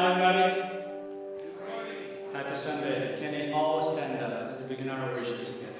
everybody? Happy Sunday. Can you all stand up as we begin our worship together?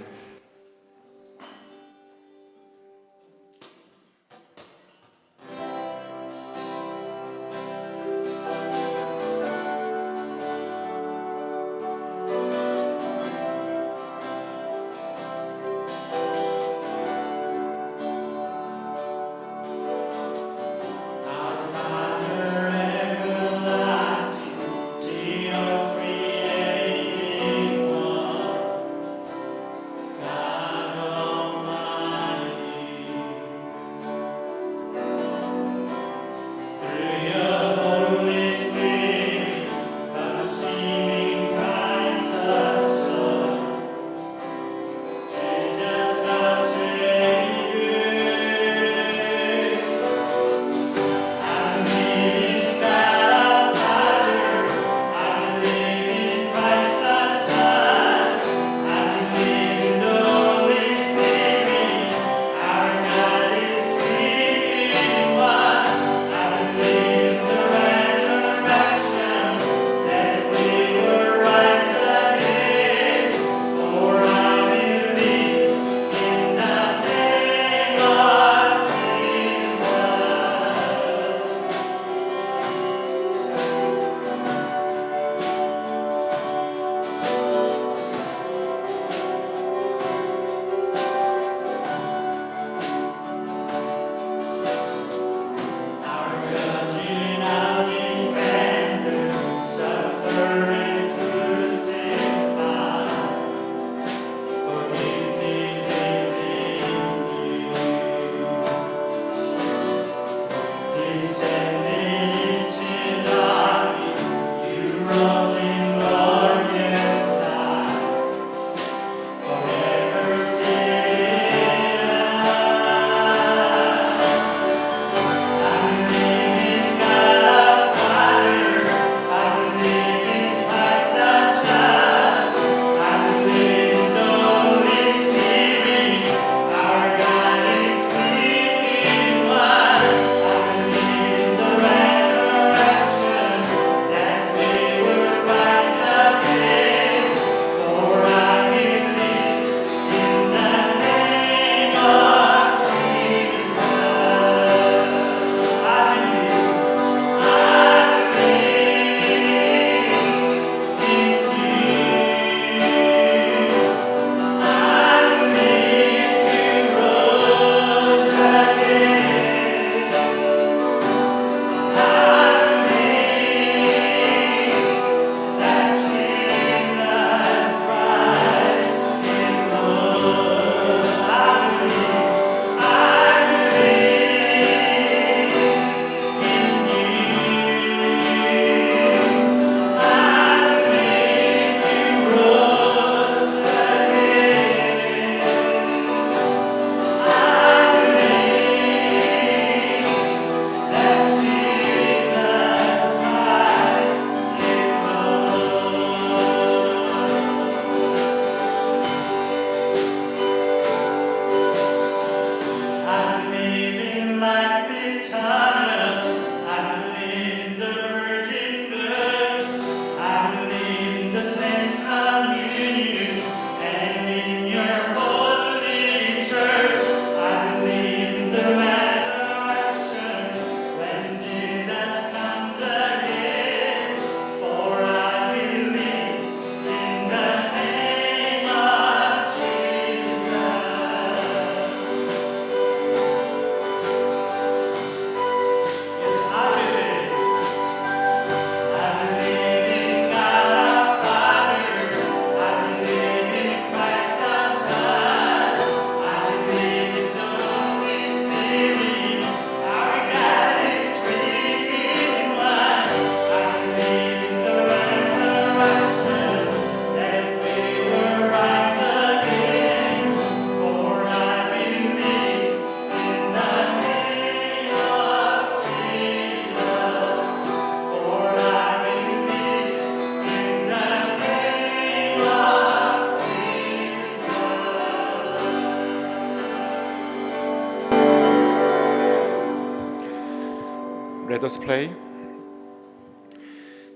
Let us pray.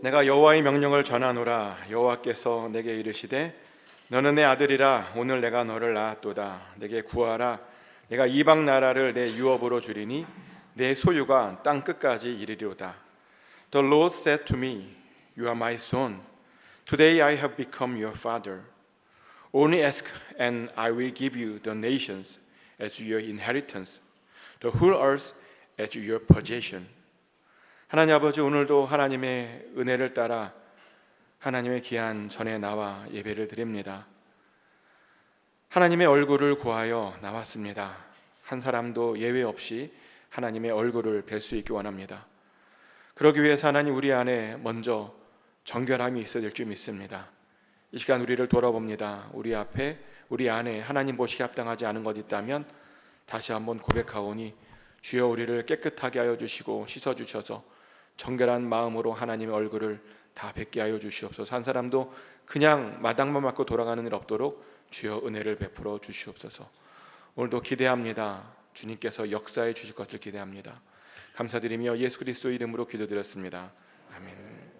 내가 여호와의 명령을 전하노라. 여호와께서 내게 이르시되 너는 내 아들이라. 오늘 내가 너를 낳았도다. 내게 구하라. 내가 이방 나라를 내 유업으로 주리니 내 소유가 땅 끝까지 이르리로다. The Lord said to me, You are my son. Today I have become your father. Only ask and I will give you the nations as your inheritance, the whole earth as your possession. 하나님 아버지, 오늘도 하나님의 은혜를 따라 하나님의 귀한 전에 나와 예배를 드립니다. 하나님의 얼굴을 구하여 나왔습니다. 한 사람도 예외 없이 하나님의 얼굴을 뵐 수 있기 원합니다. 그러기 위해서 하나님 우리 안에 먼저 정결함이 있어야 될 줄 믿습니다. 이 시간 우리를 돌아봅니다. 우리 앞에 우리 안에 하나님 보시기 합당하지 않은 것 있다면 다시 한번 고백하오니 주여 우리를 깨끗하게 하여 주시고 씻어주셔서 정결한 마음으로 하나님의 얼굴을 다 뵙게 하여 주시옵소서. 한 사람도 그냥 마당만 맞고 돌아가는 일 없도록 주여 은혜를 베풀어 주시옵소서. 오늘도 기대합니다. 주님께서 역사해 주실 것을 기대합니다. 감사드리며 예수 그리스도 이름으로 기도드렸습니다. 아멘.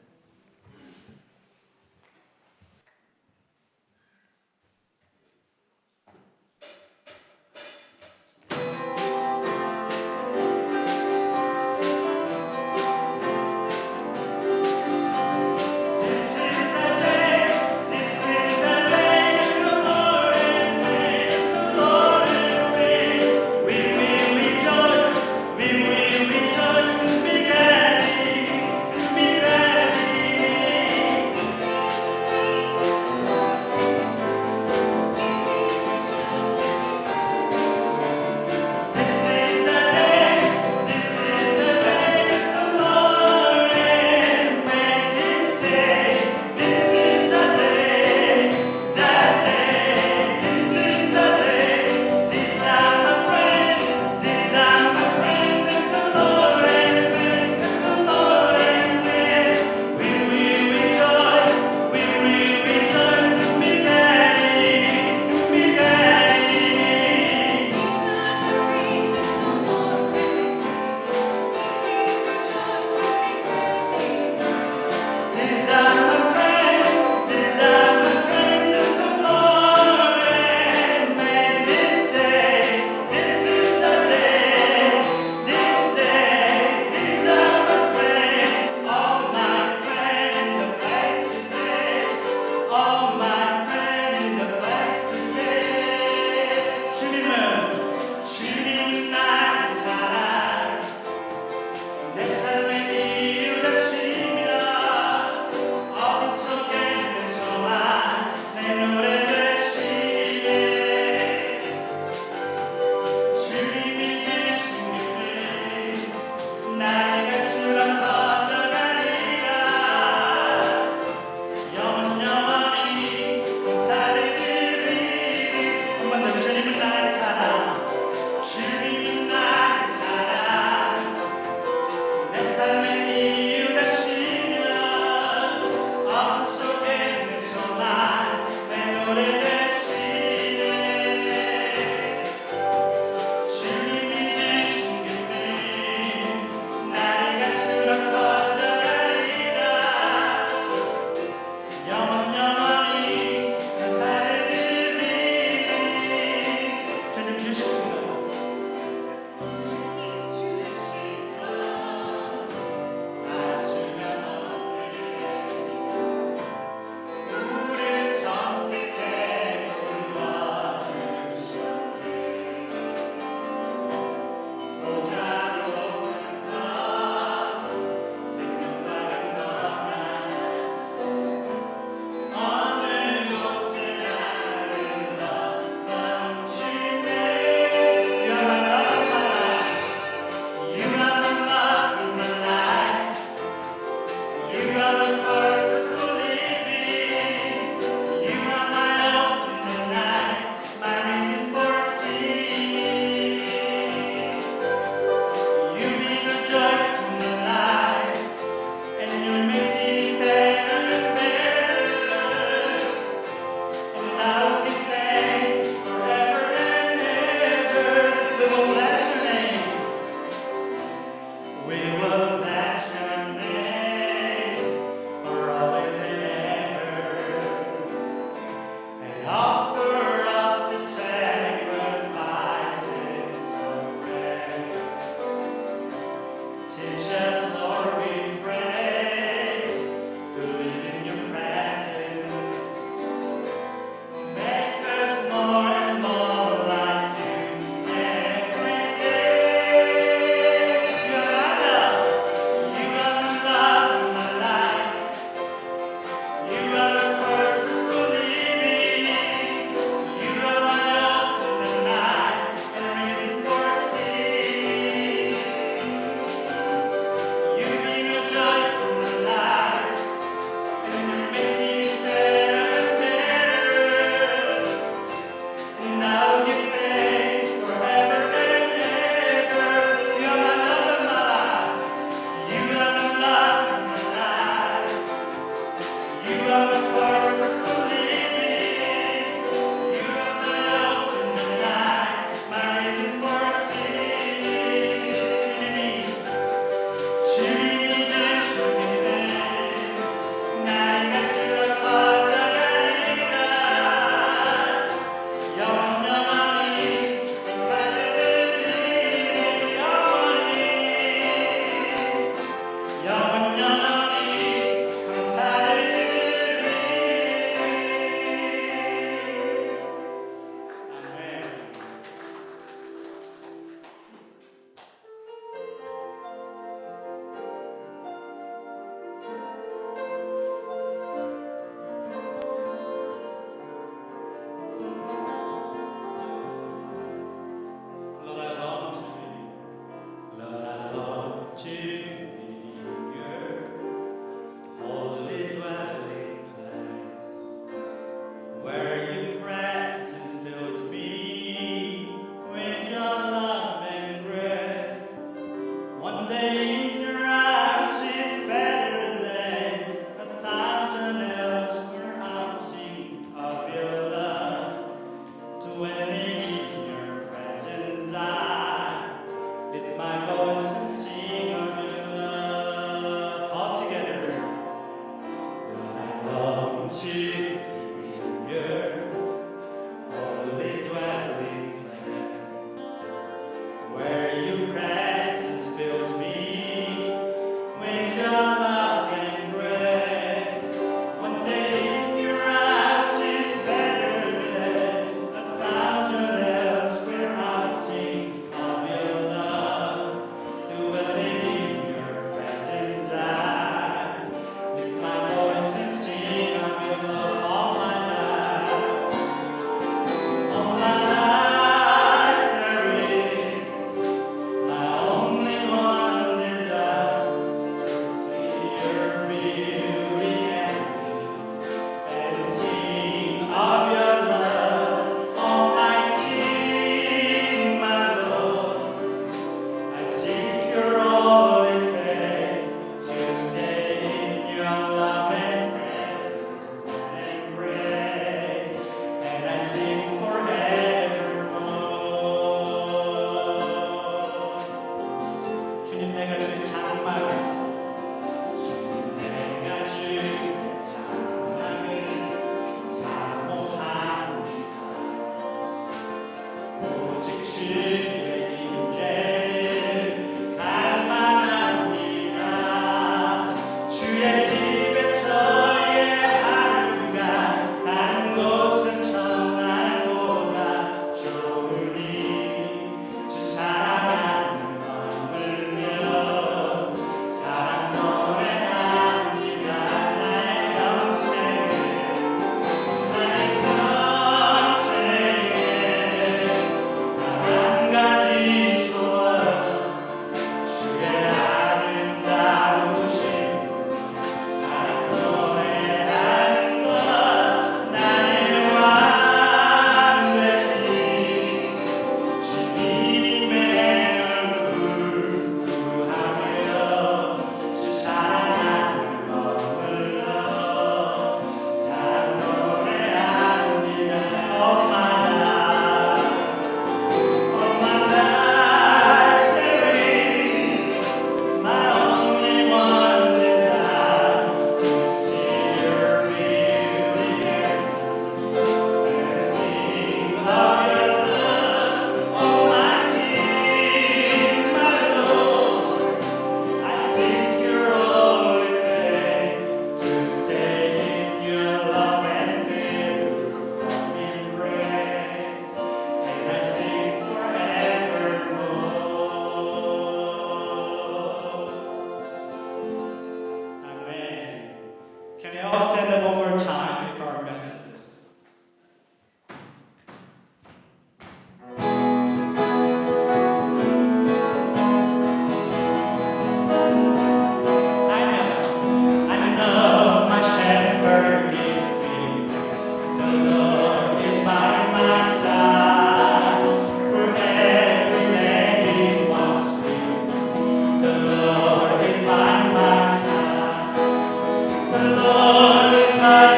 The Lord is my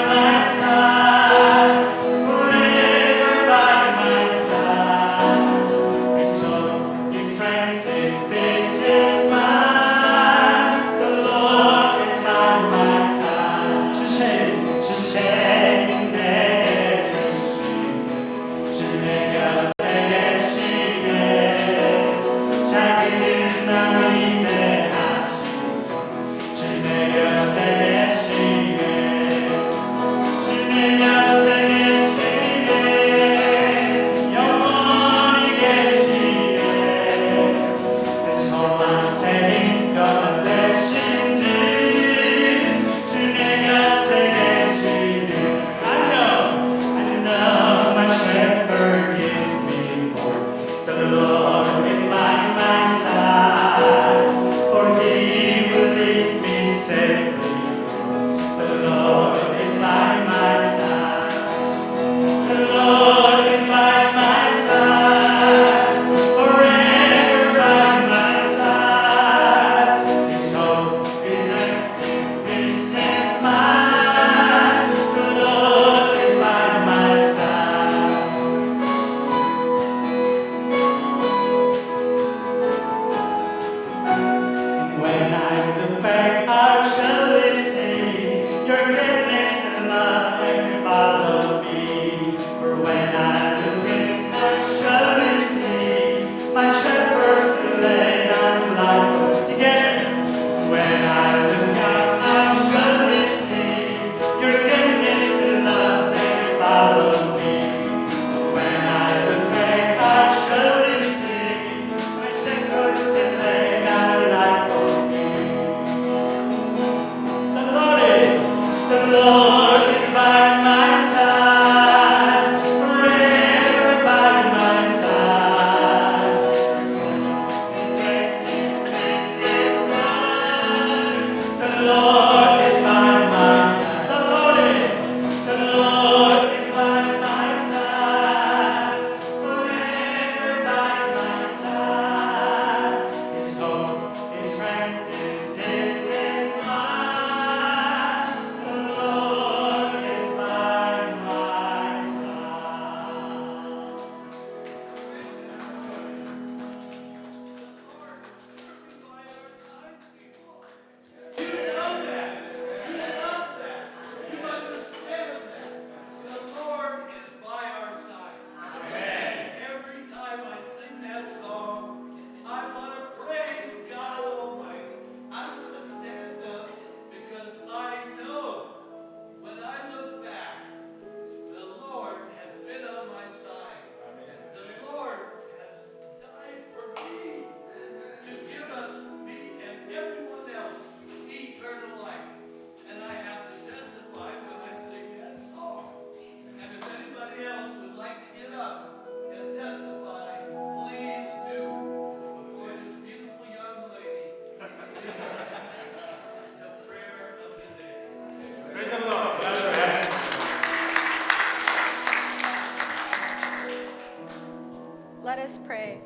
pray.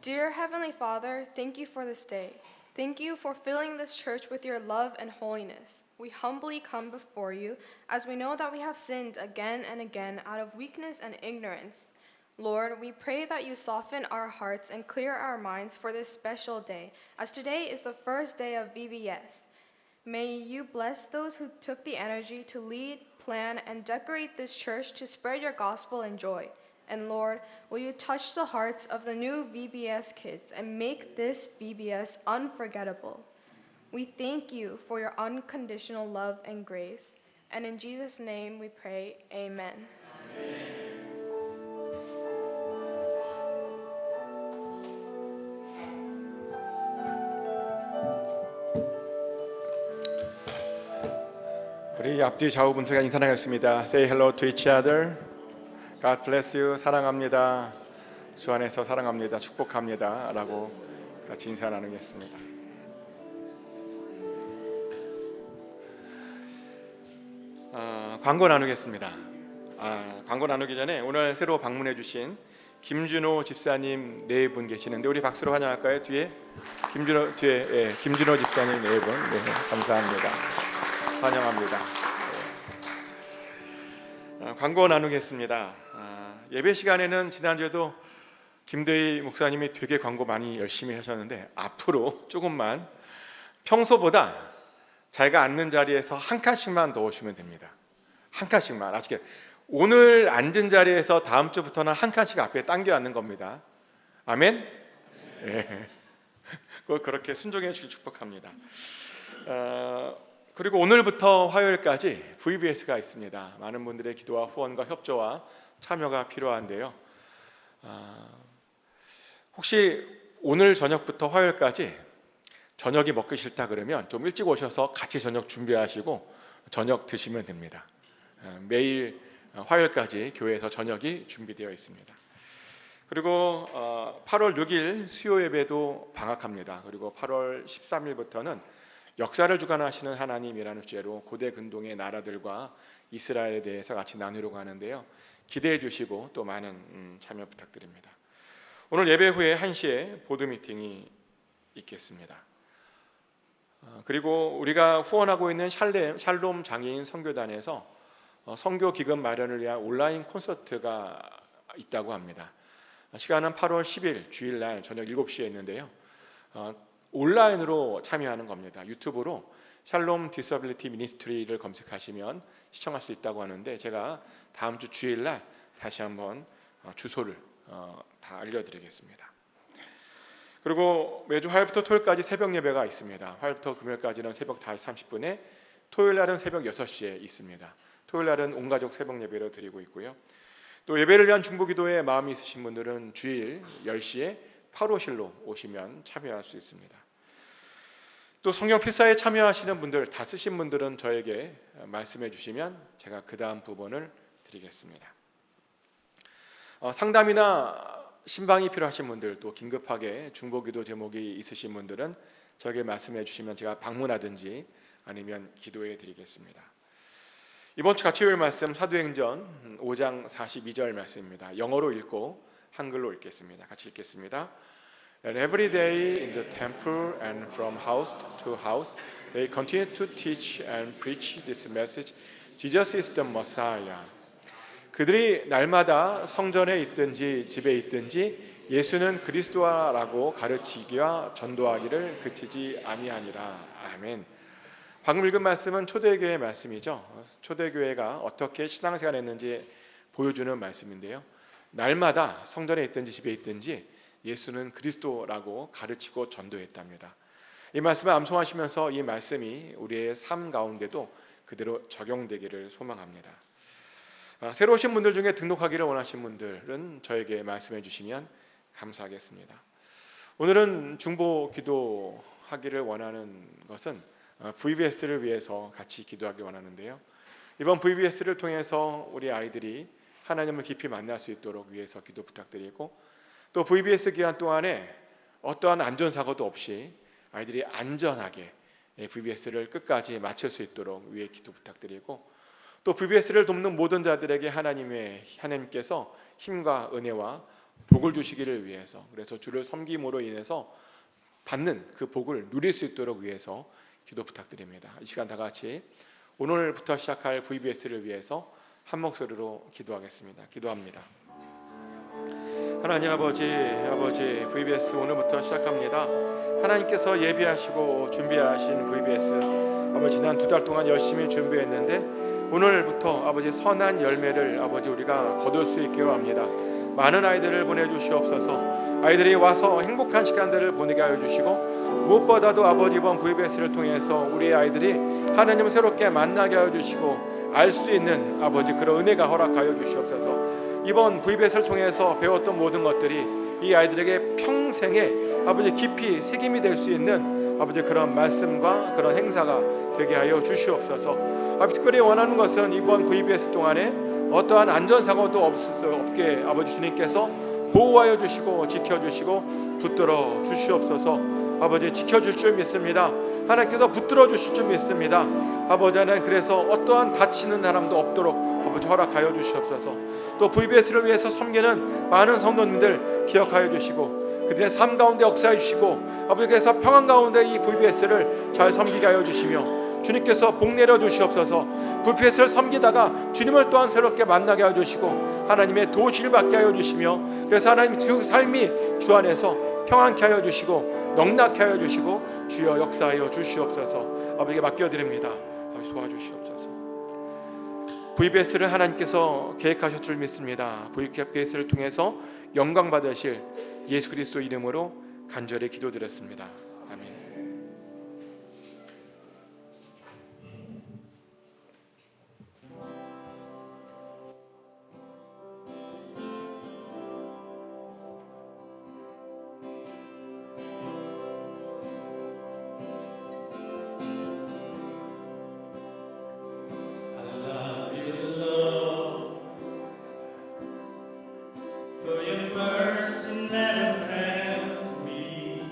Dear Heavenly Father, thank you for this day. Thank you for filling this church with your love and holiness. We humbly come before you as we know that we have sinned again and again out of weakness and ignorance. Lord, we pray that you soften our hearts and clear our minds for this special day, as today is the first day of VBS. May you bless those who took the energy to lead, plan, and decorate this church to spread your gospel and joy. And Lord, will you touch the hearts of the new VBS kids and make this VBS unforgettable? We thank you for your unconditional love and grace. And in Jesus' name we pray, amen. 우리 앞뒤 좌우 분수가 인사 나눴습니다. Say hello to each other. God bless you. 사랑합니다. 주 안에서 사랑합니다. 축복합니다. 라고 같이 인사 나누겠습니다. 광고 나누겠습니다. 광고 나누기 전에 오늘 새로 방문해 주신 김준호 집사님 네 분 계시는데 우리 박수로 환영할까요? 뒤에 김준호 집사님 네 분. 네, 감사합니다. 환영합니다. 광고 나누겠습니다. 예배 시간에는 지난주에도 김대희 목사님이 되게 광고 많이 열심히 하셨는데 앞으로 조금만 평소보다 자기가 앉는 자리에서 한 칸씩만 더 오시면 됩니다. 한 칸씩만. 아시겠죠? 오늘 앉은 자리에서 다음 주부터는 한 칸씩 앞에 당겨 앉는 겁니다. 아멘? 네. 그렇게 순종해 주길 축복합니다. 그리고 오늘부터 화요일까지 VBS가 있습니다. 많은 분들의 기도와 후원과 협조와 참여가 필요한데요. 혹시 오늘 저녁부터 화요일까지 저녁이 먹기 싫다 그러면 좀 일찍 오셔서 같이 저녁 준비하시고 저녁 드시면 됩니다. 매일 화요일까지 교회에서 저녁이 준비되어 있습니다. 그리고 8월 6일 수요 예배도 방학합니다. 그리고 8월 13일부터는 역사를 주관하시는 하나님이라는 주제로 고대 근동의 나라들과 이스라엘에 대해서 같이 나누려고 하는데요. 기대해 주시고 또 많은 참여 부탁드립니다. 오늘 예배 후에 1시에 보드 미팅이 있겠습니다. 그리고 우리가 후원하고 있는 샬롬 장애인 선교단에서 선교 기금 마련을 위한 온라인 콘서트가 있다고 합니다. 시간은 8월 10일 주일날 저녁 7시에 있는데요. 온라인으로 참여하는 겁니다. 유튜브로 샬롬 디서빌리티 미니스트리를 검색하시면 시청할 수 있다고 하는데 제가 다음 주 주일날 다시 한번 주소를 다 알려드리겠습니다. 그리고 매주 화요일부터 토요일까지 새벽 예배가 있습니다. 화요일부터 금요일까지는 새벽 5시 30분에, 토요일날은 새벽 6시에 있습니다. 토요일날은 온가족 새벽 예배로 드리고 있고요. 또 예배를 위한 중보기도에 마음이 있으신 분들은 주일 10시에 파로실로 오시면 참여할 수 있습니다. 또 성경 필사에 참여하시는 분들, 다 쓰신 분들은 저에게 말씀해 주시면 제가 그 다음 부분을 드리겠습니다. 상담이나 신방이 필요하신 분들, 또 긴급하게 중보기도 제목이 있으신 분들은 저에게 말씀해 주시면 제가 방문하든지 아니면 기도해 드리겠습니다. 이번 주 같이 읽을 말씀 사도행전 5장 42절 말씀입니다. 영어로 읽고 한글로 읽겠습니다. 같이 읽겠습니다. And every day in the temple and from house to house they continued to teach and preach this message. Jesus is the Messiah. 그들이 날마다 성전에 있든지 집에 있든지 예수는 그리스도라고 가르치기와 전도하기를 그치지 아니하니라. 아멘. 방금 읽은 말씀은 초대교회의 말씀이죠. 초대교회가 어떻게 신앙생활을 했는지 보여주는 말씀인데요. 날마다 성전에 있든지 집에 있든지 예수는 그리스도라고 가르치고 전도했답니다. 이 말씀을 암송하시면서 이 말씀이 우리의 삶 가운데도 그대로 적용되기를 소망합니다. 새로 오신 분들 중에 등록하기를 원하신 분들은 저에게 말씀해 주시면 감사하겠습니다. 오늘은 중보 기도하기를 원하는 것은 VBS를 위해서 같이 기도하기 원하는데요. 이번 VBS를 통해서 우리 아이들이 하나님을 깊이 만날 수 있도록 위해서 기도 부탁드리고, 또 VBS 기간 동안에 어떠한 안전사고도 없이 아이들이 안전하게 VBS를 끝까지 마칠 수 있도록 위해 기도 부탁드리고, 또 VBS를 돕는 모든 자들에게 하나님께서 힘과 은혜와 복을 주시기를 위해서, 그래서 주를 섬김으로 인해서 받는 그 복을 누릴 수 있도록 위해서 기도 부탁드립니다. 이 시간 다 같이 오늘부터 시작할 VBS를 위해서 한 목소리로 기도하겠습니다. 기도합니다. 하나님 아버지, VBS 오늘부터 시작합니다. 하나님께서 예비하시고 준비하신 VBS, 아버지 지난 2달 동안 열심히 준비했는데 오늘부터 아버지 선한 열매를 아버지 우리가 거둘 수 있기로 합니다. 많은 아이들을 보내주시옵소서. 아이들이 와서 행복한 시간들을 보내게 하여 주시고, 무엇보다도 아버지 이번 VBS를 통해서 우리 아이들이 하나님을 새롭게 만나게 하여 주시고 알 수 있는 아버지 그런 은혜가 허락하여 주시옵소서. 이번 VBS를 통해서 배웠던 모든 것들이 이 아이들에게 평생에 아버지 깊이 새김이 될 수 있는 아버지 그런 말씀과 그런 행사가 되게 하여 주시옵소서. 아버지 특별히 원하는 것은 이번 VBS 동안에 어떠한 안전사고도 없게 아버지 주님께서 보호하여 주시고 지켜주시고 붙들어 주시옵소서. 아버지 지켜줄 줄 믿습니다. 하나님께서 붙들어 주실 줄 믿습니다. 아버지 하나님, 그래서 어떠한 다치는 사람도 없도록 아버지 허락하여 주시옵소서. 또 VBS를 위해서 섬기는 많은 성도님들 기억하여 주시고 그들의 삶 가운데 역사해 주시고 아버지께서 평안 가운데 이 VBS를 잘 섬기게 하여 주시며 주님께서 복 내려 주시옵소서. VBS를 섬기다가 주님을 또한 새롭게 만나게 하여 주시고 하나님의 도우심을 받게 하여 주시며, 그래서 하나님 주 삶이 주 안에서 평안케 하여 주시고 넉넉케 하여 주시고 주여 역사하여 주시옵소서. 아버지께 맡겨드립니다. 아버지 도와주시옵소서. VBS를 하나님께서 계획하실 줄 믿습니다. VBS를 통해서 영광 받으실 예수 그리스도 이름으로 간절히 기도드렸습니다. 아멘. For your mercy never fails me.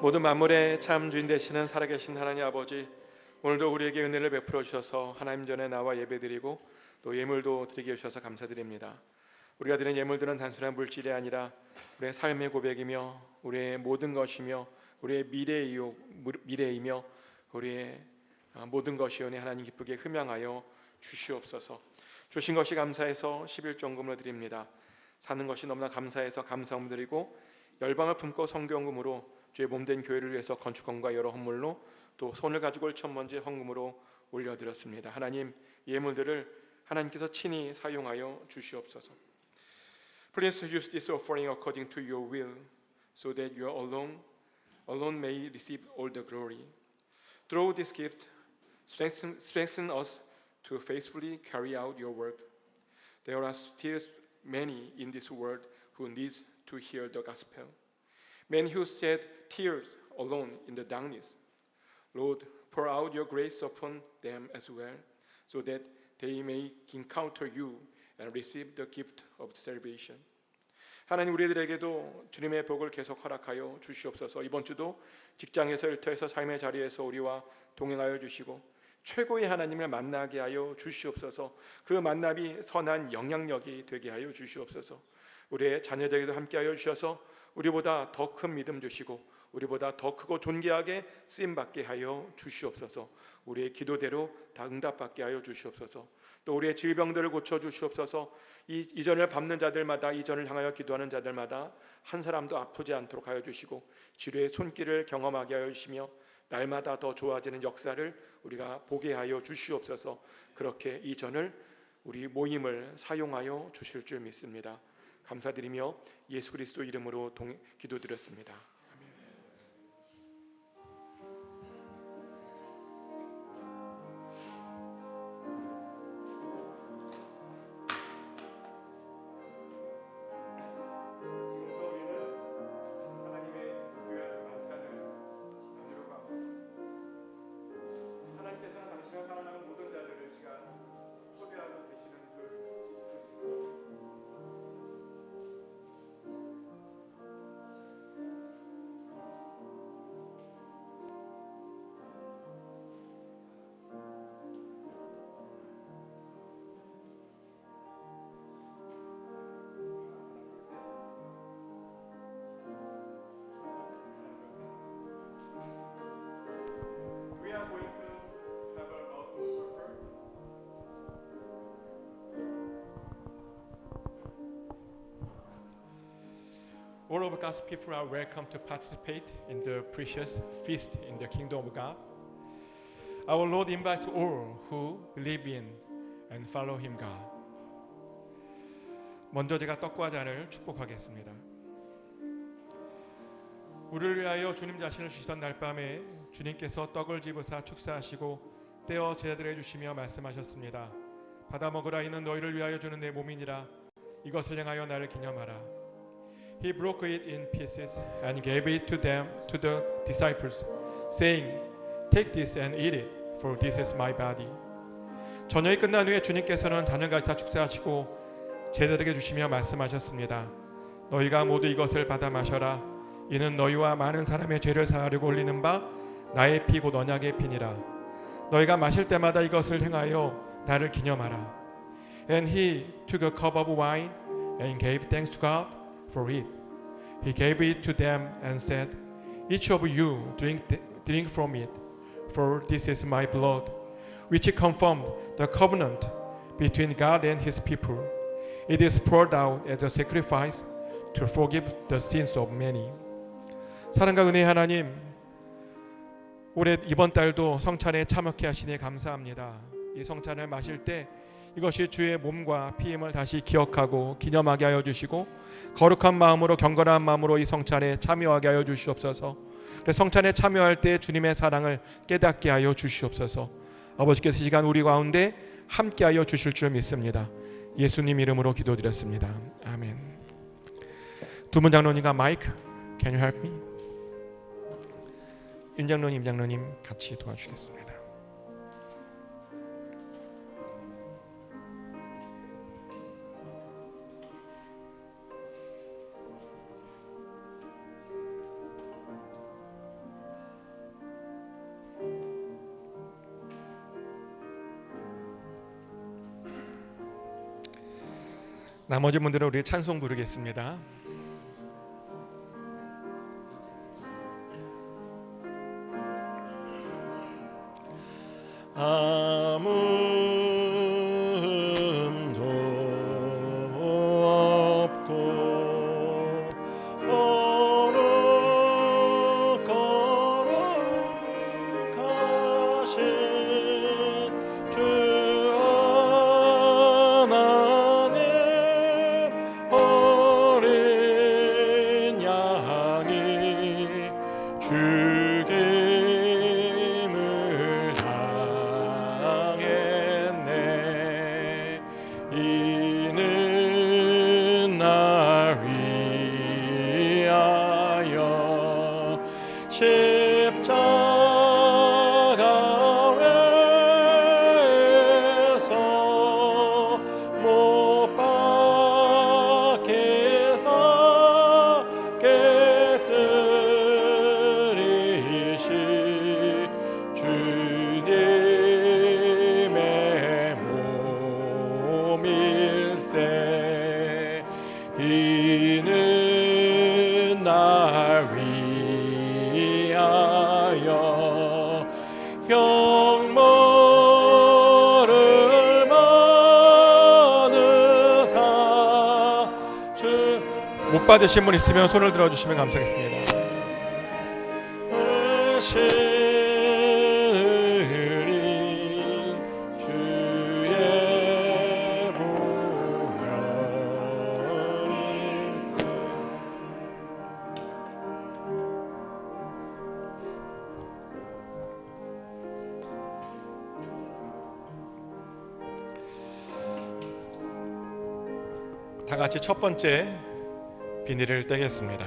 모든 만물의 참 주인 되시는 살아계신 하나님 아버지, 오늘도 우리에게 은혜를 베풀어 주셔서 하나님 전에 나와 예배드리고 또 예물도 드리게 해주셔서 감사드립니다. 우리가 드린 예물들은 단순한 물질이 아니라 우리의 삶의 고백이며 우리의 모든 것이며 우리의 미래이며 우리의 모든 것이오니 하나님 기쁘게 흠양하여 주시옵소서. 주신 것이 감사해서 11종금을 드립니다. 사는 것이 너무나 감사해서 감사함 드리고 열방을 품고 성경금으로 주의 몸된 교회를 위해서 건축금과 여러 헌물로 또 손을 가지고 올 천번째 헌금으로 올려드렸습니다. 하나님, 예물들을 하나님께서 친히 사용하여 주시옵소서. Please use this offering according to your will, so that you alone may receive all the glory. Through this gift, strengthen us to faithfully carry out your work. There are still many in this world who need to hear the gospel. Many who shed tears alone in the darkness. Lord, pour out your grace upon them as well, so that they may encounter you and receive the gift of salvation. 하나님, 우리들에게도 주님의 복을 계속 허락하여 주시옵소서. 이번 주도 직장에서 일터에서 삶의 자리에서 우리와 동행하여 주시고 최고의 하나님을 만나게 하여 주시옵소서. 그 만남이 선한 영향력이 되게 하여 주시옵소서. 우리의 자녀들에게도 함께하여 주셔서 우리보다 더 큰 믿음 주시고 우리보다 더 크고 존귀하게 쓰임받게 하여 주시옵소서. 우리의 기도대로 다 응답받게 하여 주시옵소서. 또 우리의 질병들을 고쳐 주시옵소서. 이전을 밟는 자들마다, 이전을 향하여 기도하는 자들마다 한 사람도 아프지 않도록 하여 주시고 치료의 손길을 경험하게 하여 주시며 날마다 더 좋아지는 역사를 우리가 보게 하여 주시옵소서. 그렇게 이전을 우리 모임을 사용하여 주실 줄 믿습니다. 감사드리며 예수 그리스도 이름으로 기도드렸습니다. We are going to have a Bible supper. All of God's people are welcome to participate in the precious feast in the kingdom of God. Our Lord invites all who believe in and follow Him, God. 먼저 제가 떡과 잔을 축복하겠습니다. 우리를 위하여 주님 자신을 주시던 날 밤에 주님께서 떡을 집으사 축사하시고 떼어 제자들에게 주시며 말씀하셨습니다. 받아 먹으라. 이는 너희를 위하여 주는 내 몸이니라. 이것을 행하여 나를 기념하라. He broke it in pieces and gave it to them, to the disciples, saying, Take this and eat it, for this is my body. 저녁이 끝난 후에 주님께서는 잔을 가지사 축사하시고 제자들에게 주시며 말씀하셨습니다. 너희가 모두 이것을 받아 마셔라. 이는 너희와 많은 사람의 죄를 사하려고 흘리는 바 나의 피 곧 언약의 피니라. 너희가 마실 때마다 이것을 행하여 나를 기념하라. And he took a cup of wine and gave thanks to God for it. He gave it to them and said, Each of you drink from it, for this is my blood, which confirmed the covenant between God and His people. It is poured out as a sacrifice to forgive the sins of many. 사랑과 은혜의 하나님, 올해 이번 달도 성찬에 참여케 하시니 감사합니다. 이 성찬을 마실 때 이것이 주의 몸과 피임을 다시 기억하고 기념하게 하여 주시고 거룩한 마음으로 경건한 마음으로 이 성찬에 참여하게 하여 주시옵소서. 성찬에 참여할 때 주님의 사랑을 깨닫게 하여 주시옵소서. 아버지께서 이 시간 우리 가운데 함께 하여 주실 줄 믿습니다. 예수님 이름으로 기도드렸습니다. 아멘. 두문 장로님과 마이크, Can you help me? 윤 장로님, 임 장로님 같이 도와주시겠습니다. 나머지 분들은 우리 찬송 부르겠습니다. 아무 흠도 없고 거룩하신 주 하나님 어린 양이 죽임을 당했네. 이는 날 위하여 십자가에서 못 박혀서 깨뜨리신 주님의 몸일세. 이는 날 위하여 형벌을 받으사 못 받으신 분 있으면 손을 들어주시면 감사하겠습니다. 흘린 주의 보혈일세. 다 같이 첫 번째 비닐을 떼겠습니다.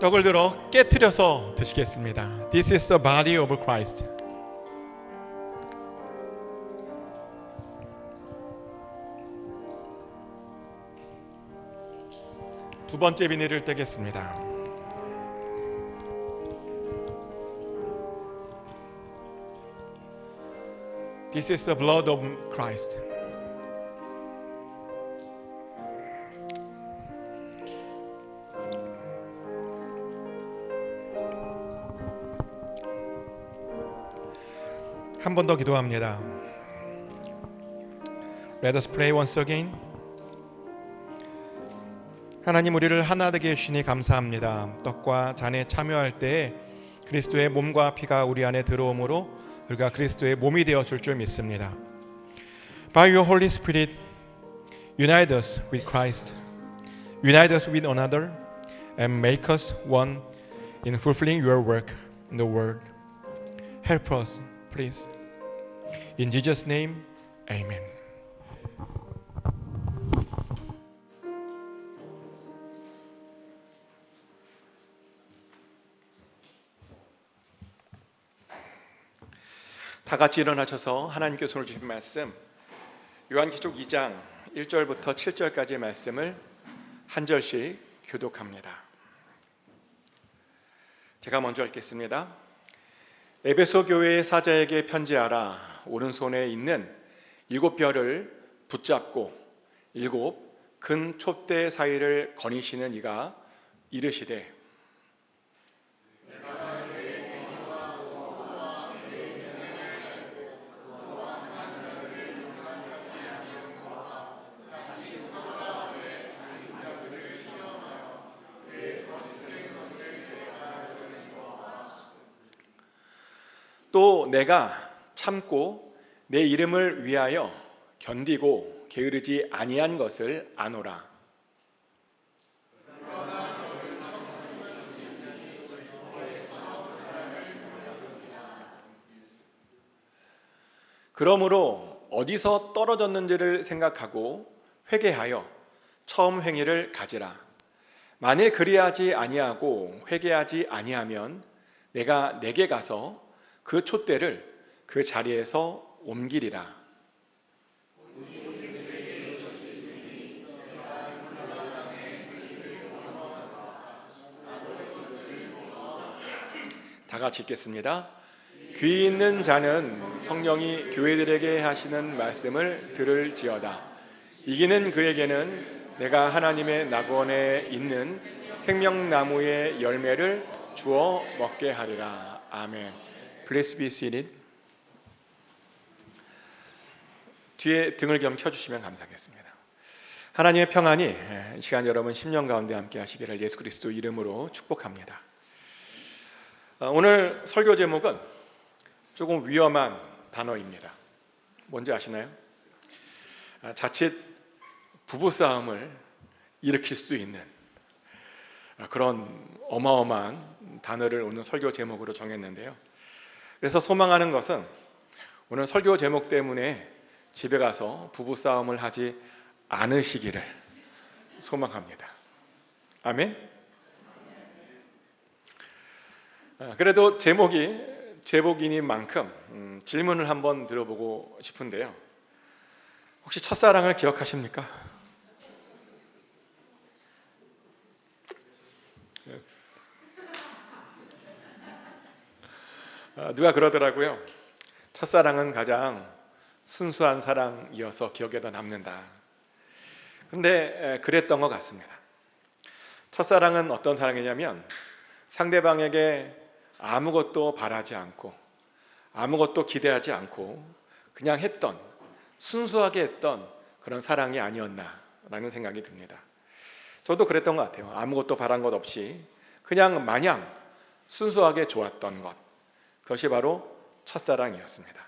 떡을 들어 깨트려서 드시겠습니다. This is the body of Christ. 두 번째 비닐을 떼겠습니다. This is the blood of Christ. 한 번 더 기도합니다. Let us pray once again. 하나님, 우리를 하나 되게 해주시니 감사합니다. 떡과 잔에 참여할 때 그리스도의 몸과 피가 우리 안에 들어오므로 우리가 그리스도의 몸이 되었을 줄 믿습니다. By your Holy Spirit, unite us with Christ, unite us with another, and make us one in fulfilling your work in the world. Help us, please. In Jesus' name, Amen. 다 같이 일어나셔서 하나님께 손을 주신 말씀, 요한계시록 2장 1절부터 7절까지의 말씀을 한 절씩 교독합니다. 제가 먼저 읽겠습니다. 에베소 교회의 사자에게 편지하라. 오른손에 있는 7별을 붙잡고 7 근 촛대 사이를 거니시는 이가 이르시되, 또 내가 참고 내 이름을 위하여 견디고 게으르지 아니한 것을 아노라. 그러므로 어디서 떨어졌는지를 생각하고 회개하여 처음 행위를 가지라. 만일 그리하지 아니하고 회개하지 아니하면 내가 내게 가서 그 촛대를 그 자리에서 옮기리라. 다 같이 읽겠습니다. 귀 있는 자는 성령이 교회들에게 하시는 말씀을 들을지어다. 이기는 그에게는 내가 하나님의 낙원에 있는 생명나무의 열매를 주어 먹게 하리라. 아멘. Please be seated. 뒤에 등을 좀 켜주시면 감사하겠습니다. 하나님의 평안이 이 시간 여러분 심령 가운데 함께 하시기를 예수 그리스도 이름으로 축복합니다. 오늘 설교 제목은 조금 위험한 단어입니다. 뭔지 아시나요? 자칫 부부싸움을 일으킬 수도 있는 그런 어마어마한 단어를 오늘 설교 제목으로 정했는데요. 그래서 소망하는 것은 오늘 설교 제목 때문에 집에 가서 부부싸움을 하지 않으시기를 소망합니다. 아멘. 그래도 제목이니 만큼 질문을 한번 들어보고 싶은데요. 혹시 첫사랑을 기억하십니까? 누가 그러더라고요. 첫사랑은 가장 순수한 사랑이어서 기억에 더 남는다. 근데 그랬던 것 같습니다. 첫사랑은 어떤 사랑이냐면 상대방에게 아무것도 바라지 않고 아무것도 기대하지 않고 그냥 했던, 순수하게 했던 그런 사랑이 아니었나라는 생각이 듭니다. 저도 그랬던 것 같아요. 아무것도 바란 것 없이 그냥 마냥 순수하게 좋았던 것, 그것이 바로 첫사랑이었습니다.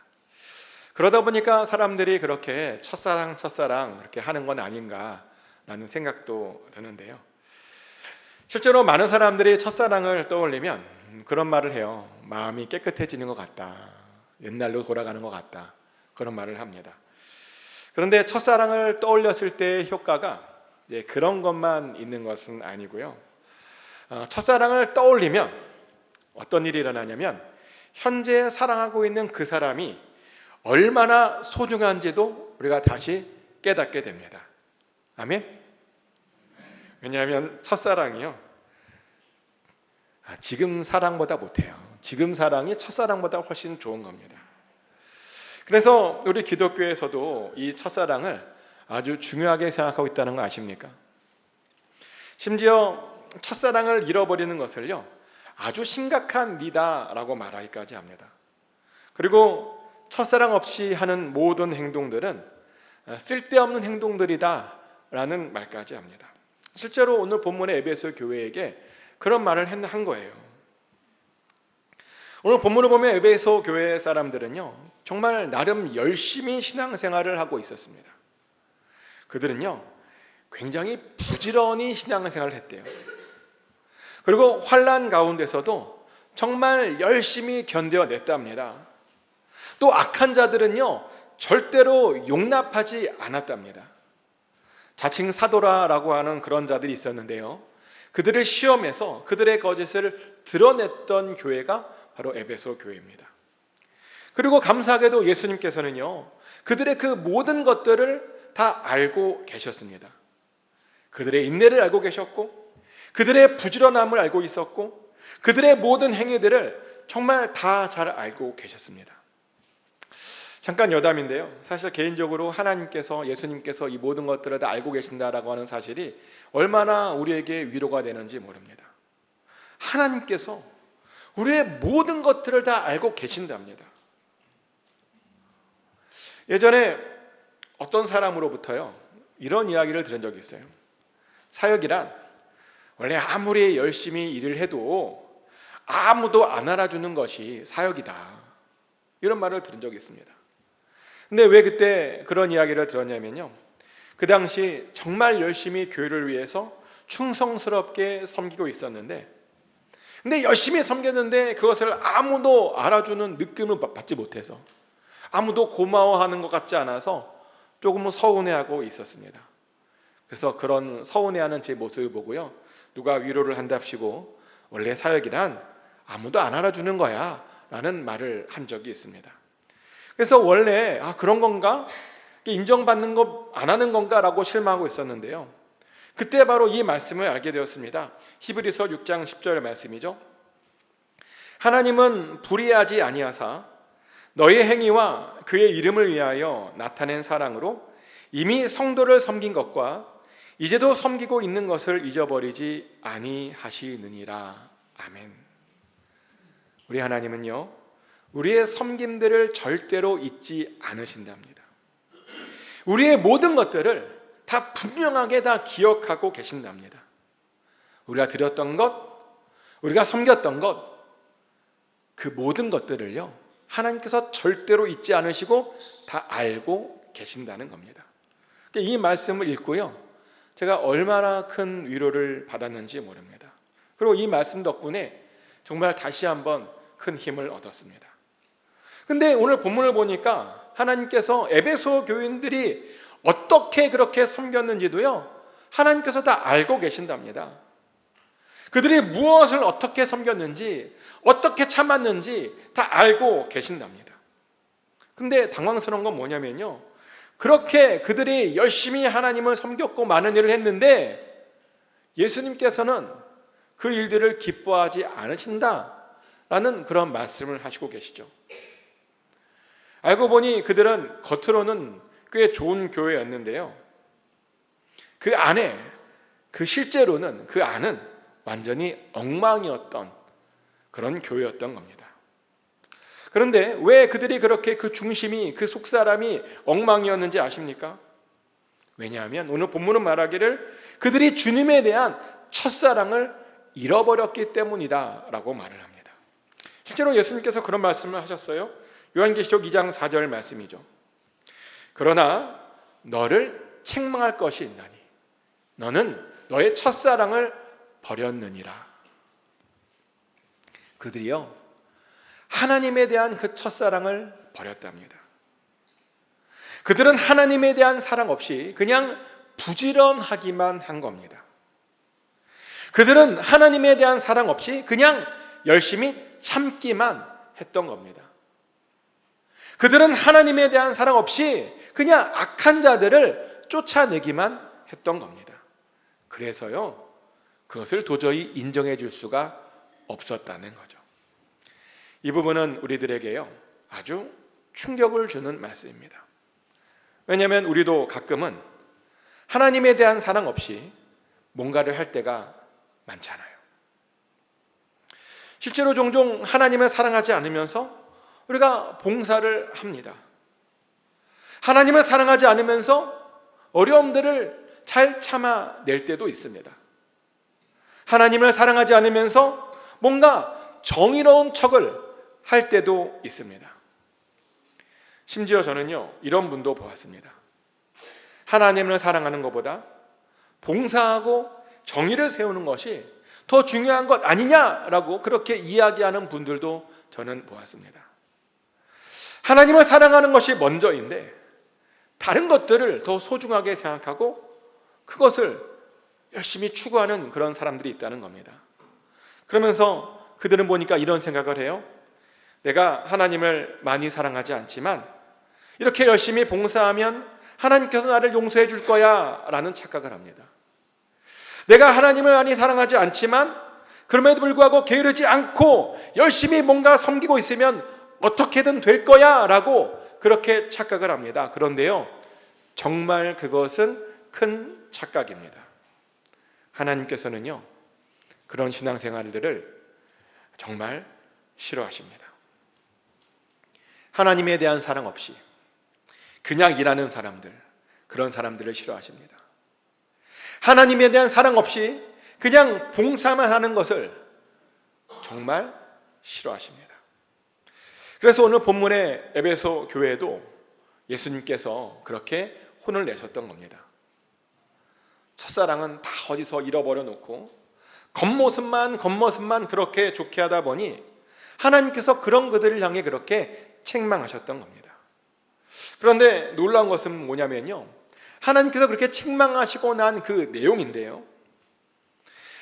그러다 보니까 사람들이 그렇게 첫사랑 그렇게 하는 건 아닌가라는 생각도 드는데요. 실제로 많은 사람들이 첫사랑을 떠올리면 그런 말을 해요. 마음이 깨끗해지는 것 같다. 옛날로 돌아가는 것 같다. 그런 말을 합니다. 그런데 첫사랑을 떠올렸을 때의 효과가 그런 것만 있는 것은 아니고요. 첫사랑을 떠올리면 어떤 일이 일어나냐면 현재 사랑하고 있는 그 사람이 얼마나 소중한지도 우리가 다시 깨닫게 됩니다. 아멘? 왜냐하면 첫사랑이요, 지금 사랑보다 못해요. 지금 사랑이 첫사랑보다 훨씬 좋은 겁니다. 그래서 우리 기독교에서도 이 첫사랑을 아주 중요하게 생각하고 있다는 거 아십니까? 심지어 첫사랑을 잃어버리는 것을요, 아주 심각한 일이다라고 말하기까지 합니다. 그리고 첫사랑 없이 하는 모든 행동들은 쓸데없는 행동들이다라는 말까지 합니다. 실제로 오늘 본문의 에베소 교회에게 그런 말을 한 거예요. 오늘 본문을 보면 에베소 교회 사람들은요, 정말 나름 열심히 신앙생활을 하고 있었습니다. 그들은요, 굉장히 부지런히 신앙생활을 했대요. 그리고 환난 가운데서도 정말 열심히 견뎌냈답니다. 또 악한 자들은요, 절대로 용납하지 않았답니다. 자칭 사도라라고 하는 그런 자들이 있었는데요, 그들을 시험해서 그들의 거짓을 드러냈던 교회가 바로 에베소 교회입니다. 그리고 감사하게도 예수님께서는요, 그들의 그 모든 것들을 다 알고 계셨습니다. 그들의 인내를 알고 계셨고, 그들의 부지런함을 알고 있었고, 그들의 모든 행위들을 정말 다 잘 알고 계셨습니다. 잠깐 여담인데요, 사실 개인적으로 하나님께서, 예수님께서 이 모든 것들을 다 알고 계신다라고 하는 사실이 얼마나 우리에게 위로가 되는지 모릅니다. 하나님께서 우리의 모든 것들을 다 알고 계신답니다. 예전에 어떤 사람으로부터요, 이런 이야기를 들은 적이 있어요. 사역이란 원래 아무리 열심히 일을 해도 아무도 안 알아주는 것이 사역이다, 이런 말을 들은 적이 있습니다. 근데 왜 그때 그런 이야기를 들었냐면요, 그 당시 정말 열심히 교회를 위해서 충성스럽게 섬기고 있었는데, 근데 열심히 섬겼는데 그것을 아무도 알아주는 느낌을 받지 못해서, 아무도 고마워하는 것 같지 않아서 조금은 서운해하고 있었습니다. 그래서 그런 서운해하는 제 모습을 보고요, 누가 위로를 한답시고 원래 사역이란 아무도 안 알아주는 거야 라는 말을 한 적이 있습니다. 그래서 원래 그런 건가? 인정받는 거 안 하는 건가? 라고 실망하고 있었는데요, 그때 바로 이 말씀을 알게 되었습니다. 히브리서 6장 10절 말씀이죠. 하나님은 불의하지 아니하사 너의 행위와 그의 이름을 위하여 나타낸 사랑으로 이미 성도를 섬긴 것과 이제도 섬기고 있는 것을 잊어버리지 아니하시느니라. 아멘. 우리 하나님은요, 우리의 섬김들을 절대로 잊지 않으신답니다. 우리의 모든 것들을 다 분명하게 다 기억하고 계신답니다. 우리가 드렸던 것, 우리가 섬겼던 것, 그 모든 것들을요, 하나님께서 절대로 잊지 않으시고 다 알고 계신다는 겁니다. 이 말씀을 읽고요, 제가 얼마나 큰 위로를 받았는지 모릅니다. 그리고 이 말씀 덕분에 정말 다시 한번 큰 힘을 얻었습니다. 근데 오늘 본문을 보니까 하나님께서 에베소 교인들이 어떻게 그렇게 섬겼는지도요, 하나님께서 다 알고 계신답니다. 그들이 무엇을 어떻게 섬겼는지, 어떻게 참았는지 다 알고 계신답니다. 근데 당황스러운 건 뭐냐면요, 그렇게 그들이 열심히 하나님을 섬겼고 많은 일을 했는데 예수님께서는 그 일들을 기뻐하지 않으신다라는 그런 말씀을 하시고 계시죠. 알고 보니 그들은 겉으로는 꽤 좋은 교회였는데요, 그 안에, 실제로는 그 안은 완전히 엉망이었던 그런 교회였던 겁니다. 그런데 왜 그들이 그렇게 그 중심이, 그 속사람이 엉망이었는지 아십니까? 왜냐하면 오늘 본문은 말하기를 그들이 주님에 대한 첫사랑을 잃어버렸기 때문이다 라고 말을 합니다. 실제로 예수님께서 그런 말씀을 하셨어요. 요한계시록 2장 4절 말씀이죠. 그러나 너를 책망할 것이 있나니 너는 너의 첫사랑을 버렸느니라. 그들이요, 하나님에 대한 그 첫사랑을 버렸답니다. 그들은 하나님에 대한 사랑 없이 그냥 부지런하기만 한 겁니다. 그들은 하나님에 대한 사랑 없이 그냥 열심히 참기만 했던 겁니다. 그들은 하나님에 대한 사랑 없이 그냥 악한 자들을 쫓아내기만 했던 겁니다. 그래서요, 그것을 도저히 인정해 줄 수가 없었다는 거죠. 이 부분은 우리들에게요, 아주 충격을 주는 말씀입니다. 왜냐하면 우리도 가끔은 하나님에 대한 사랑 없이 뭔가를 할 때가 많잖아요. 실제로 종종 하나님을 사랑하지 않으면서 우리가 봉사를 합니다. 하나님을 사랑하지 않으면서 어려움들을 잘 참아낼 때도 있습니다. 하나님을 사랑하지 않으면서 뭔가 정의로운 척을 할 때도 있습니다. 심지어 저는요, 이런 분도 보았습니다. 하나님을 사랑하는 것보다 봉사하고 정의를 세우는 것이 더 중요한 것 아니냐라고 그렇게 이야기하는 분들도 저는 보았습니다. 하나님을 사랑하는 것이 먼저인데 다른 것들을 더 소중하게 생각하고 그것을 열심히 추구하는 그런 사람들이 있다는 겁니다. 그러면서 그들은 보니까 이런 생각을 해요. 내가 하나님을 많이 사랑하지 않지만 이렇게 열심히 봉사하면 하나님께서 나를 용서해 줄 거야 라는 착각을 합니다. 내가 하나님을 많이 사랑하지 않지만 그럼에도 불구하고 게으르지 않고 열심히 뭔가 섬기고 있으면 어떻게든 될 거야 라고 그렇게 착각을 합니다. 그런데요, 정말 그것은 큰 착각입니다. 하나님께서는요, 그런 신앙생활들을 정말 싫어하십니다. 하나님에 대한 사랑 없이 그냥 일하는 사람들, 그런 사람들을 싫어하십니다. 하나님에 대한 사랑 없이 그냥 봉사만 하는 것을 정말 싫어하십니다. 그래서 오늘 본문의 에베소 교회도 예수님께서 그렇게 혼을 내셨던 겁니다. 첫사랑은 다 어디서 잃어버려 놓고 겉모습만 그렇게 좋게 하다 보니 하나님께서 그런 그들을 향해 그렇게 책망하셨던 겁니다. 그런데 놀라운 것은 뭐냐면요, 하나님께서 그렇게 책망하시고 난 그 내용인데요,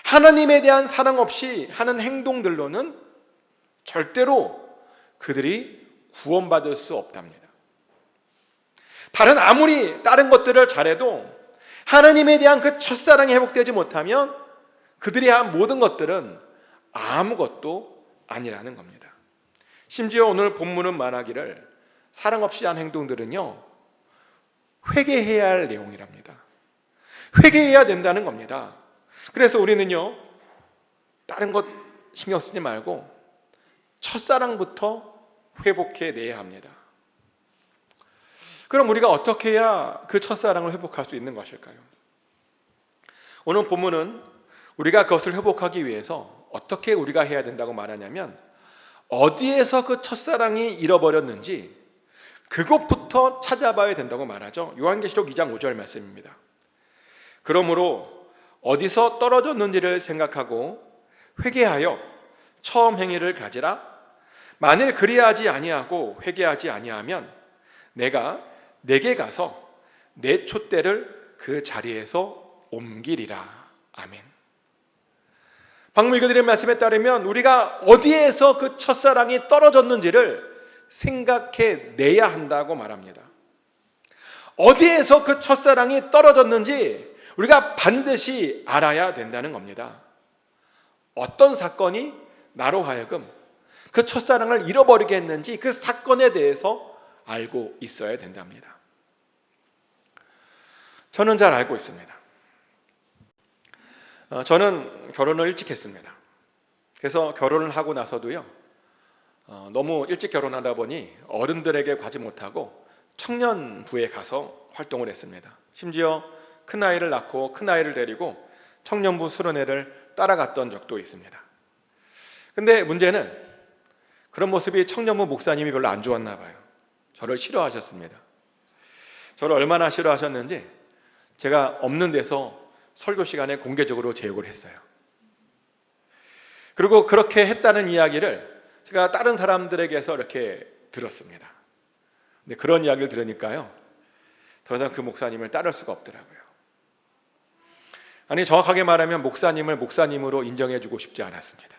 하나님에 대한 사랑 없이 하는 행동들로는 절대로 그들이 구원받을 수 없답니다. 아무리 다른 것들을 잘해도 하나님에 대한 그 첫사랑이 회복되지 못하면 그들이 한 모든 것들은 아무것도 아니라는 겁니다. 심지어 오늘 본문은 말하기를 사랑 없이 한 행동들은요 회개해야 할 내용이랍니다. 회개해야 된다는 겁니다. 그래서 우리는요 다른 것 신경 쓰지 말고 첫사랑부터 회복해내야 합니다. 그럼 우리가 어떻게 해야 그 첫사랑을 회복할 수 있는 것일까요? 오늘 본문은 우리가 그것을 회복하기 위해서 어떻게 우리가 해야 된다고 말하냐면 어디에서 그 첫사랑이 잃어버렸는지 그것부터 찾아봐야 된다고 말하죠. 요한계시록 2장 5절 말씀입니다. 그러므로 어디서 떨어졌는지를 생각하고 회개하여 처음 행위를 가지라. 만일 그리하지 아니하고 회개하지 아니하면 내가 내게 가서 내 촛대를 그 자리에서 옮기리라. 아멘. 방금 읽어드린 말씀에 따르면 우리가 어디에서 그 첫사랑이 떨어졌는지를 생각해 내야 한다고 말합니다. 어디에서 그 첫사랑이 떨어졌는지 우리가 반드시 알아야 된다는 겁니다. 어떤 사건이 나로 하여금 그 첫사랑을 잃어버리게 했는지 그 사건에 대해서 알고 있어야 된답니다. 저는 잘 알고 있습니다. 저는 결혼을 일찍 했습니다. 그래서 결혼을 하고 나서도요 너무 일찍 결혼하다 보니 어른들에게 가지 못하고 청년부에 가서 활동을 했습니다. 심지어 큰아이를 낳고 큰아이를 데리고 청년부 수련회를 따라갔던 적도 있습니다. 근데 문제는 그런 모습이 청년부 목사님이 별로 안 좋았나 봐요. 저를 싫어하셨습니다. 저를 얼마나 싫어하셨는지 제가 없는 데서 설교 시간에 공개적으로 제 욕을 했어요. 그리고 그렇게 했다는 이야기를 제가 다른 사람들에게서 이렇게 들었습니다. 근데 그런 이야기를 들으니까요 더 이상 그 목사님을 따를 수가 없더라고요. 아니 정확하게 말하면 목사님을 목사님으로 인정해주고 싶지 않았습니다.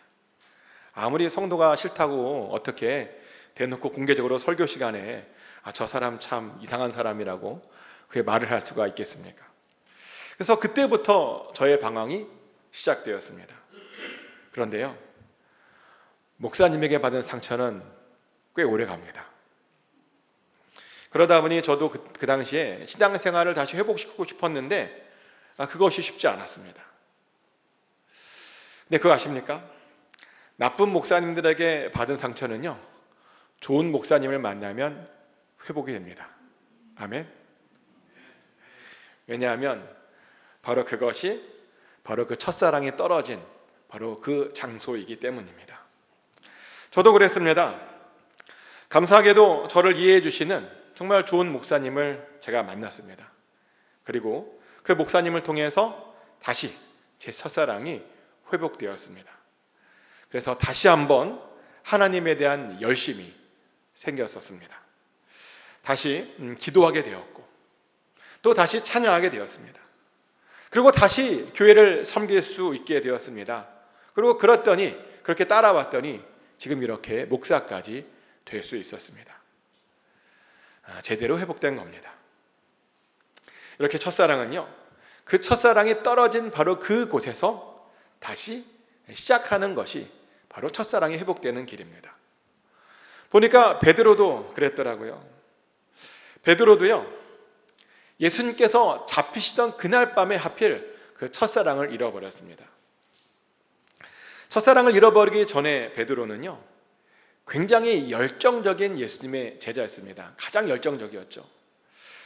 아무리 성도가 싫다고 어떻게 대놓고 공개적으로 설교 시간에 저 사람 참 이상한 사람이라고 그게 말을 할 수가 있겠습니까? 그래서 그때부터 저의 방황이 시작되었습니다. 그런데요 목사님에게 받은 상처는 꽤 오래 갑니다. 그러다 보니 저도 그 당시에 신앙생활을 다시 회복시키고 싶었는데 그것이 쉽지 않았습니다. 근데 그거 아십니까? 나쁜 목사님들에게 받은 상처는요 좋은 목사님을 만나면 회복이 됩니다. 아멘. 왜냐하면 바로 그것이 바로 그 첫사랑이 떨어진 바로 그 장소이기 때문입니다. 저도 그랬습니다. 감사하게도 저를 이해해 주시는 정말 좋은 목사님을 제가 만났습니다. 그리고 그 목사님을 통해서 다시 제 첫사랑이 회복되었습니다. 그래서 다시 한번 하나님에 대한 열심이 생겼었습니다. 다시 기도하게 되었고 또 다시 찬양하게 되었습니다. 그리고 다시 교회를 섬길 수 있게 되었습니다. 그리고 그렇게 따라왔더니 지금 이렇게 목사까지 될 수 있었습니다. 제대로 회복된 겁니다. 이렇게 첫사랑은요 그 첫사랑이 떨어진 바로 그곳에서 다시 시작하는 것이 바로 첫사랑이 회복되는 길입니다. 보니까 베드로도 그랬더라고요. 베드로도요 예수님께서 잡히시던 그날 밤에 하필 그 첫사랑을 잃어버렸습니다. 첫사랑을 잃어버리기 전에 베드로는요 굉장히 열정적인 예수님의 제자였습니다. 가장 열정적이었죠.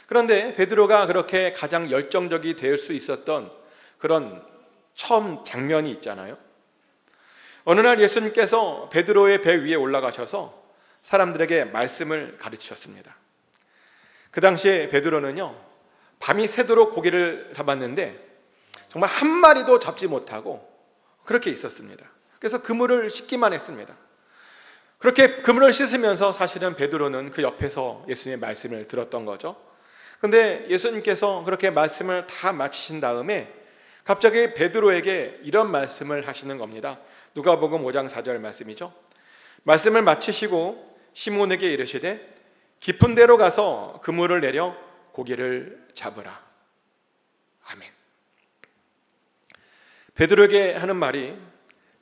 그런데 베드로가 그렇게 가장 열정적이 될 수 있었던 그런 처음 장면이 있잖아요. 어느 날 예수님께서 베드로의 배 위에 올라가셔서 사람들에게 말씀을 가르치셨습니다. 그 당시에 베드로는요 밤이 새도록 고기를 잡았는데 정말 한 마리도 잡지 못하고 그렇게 있었습니다. 그래서 그물을 씻기만 했습니다. 그렇게 그물을 씻으면서 사실은 베드로는 그 옆에서 예수님의 말씀을 들었던 거죠. 그런데 예수님께서 그렇게 말씀을 다 마치신 다음에 갑자기 베드로에게 이런 말씀을 하시는 겁니다. 누가복음 5장 4절 말씀이죠. 말씀을 마치시고 시몬에게 이르시되 깊은 데로 가서 그물을 내려 고기를 잡으라. 아멘. 베드로에게 하는 말이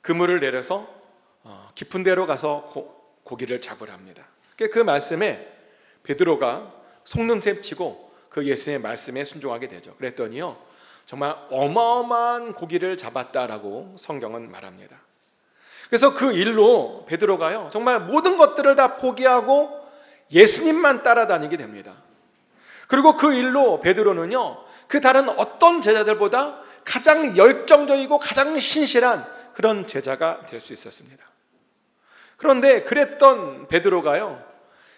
그물을 내려서 깊은 데로 가서 고기를 잡으랍니다. 그 말씀에 베드로가 속는셈 치고 그 예수님의 말씀에 순종하게 되죠. 그랬더니요, 정말 어마어마한 고기를 잡았다라고 성경은 말합니다. 그래서 그 일로 베드로가요, 정말 모든 것들을 다 포기하고 예수님만 따라다니게 됩니다. 그리고 그 일로 베드로는요, 그 다른 어떤 제자들보다 가장 열정적이고 가장 신실한 그런 제자가 될 수 있었습니다. 그런데 그랬던 베드로가요,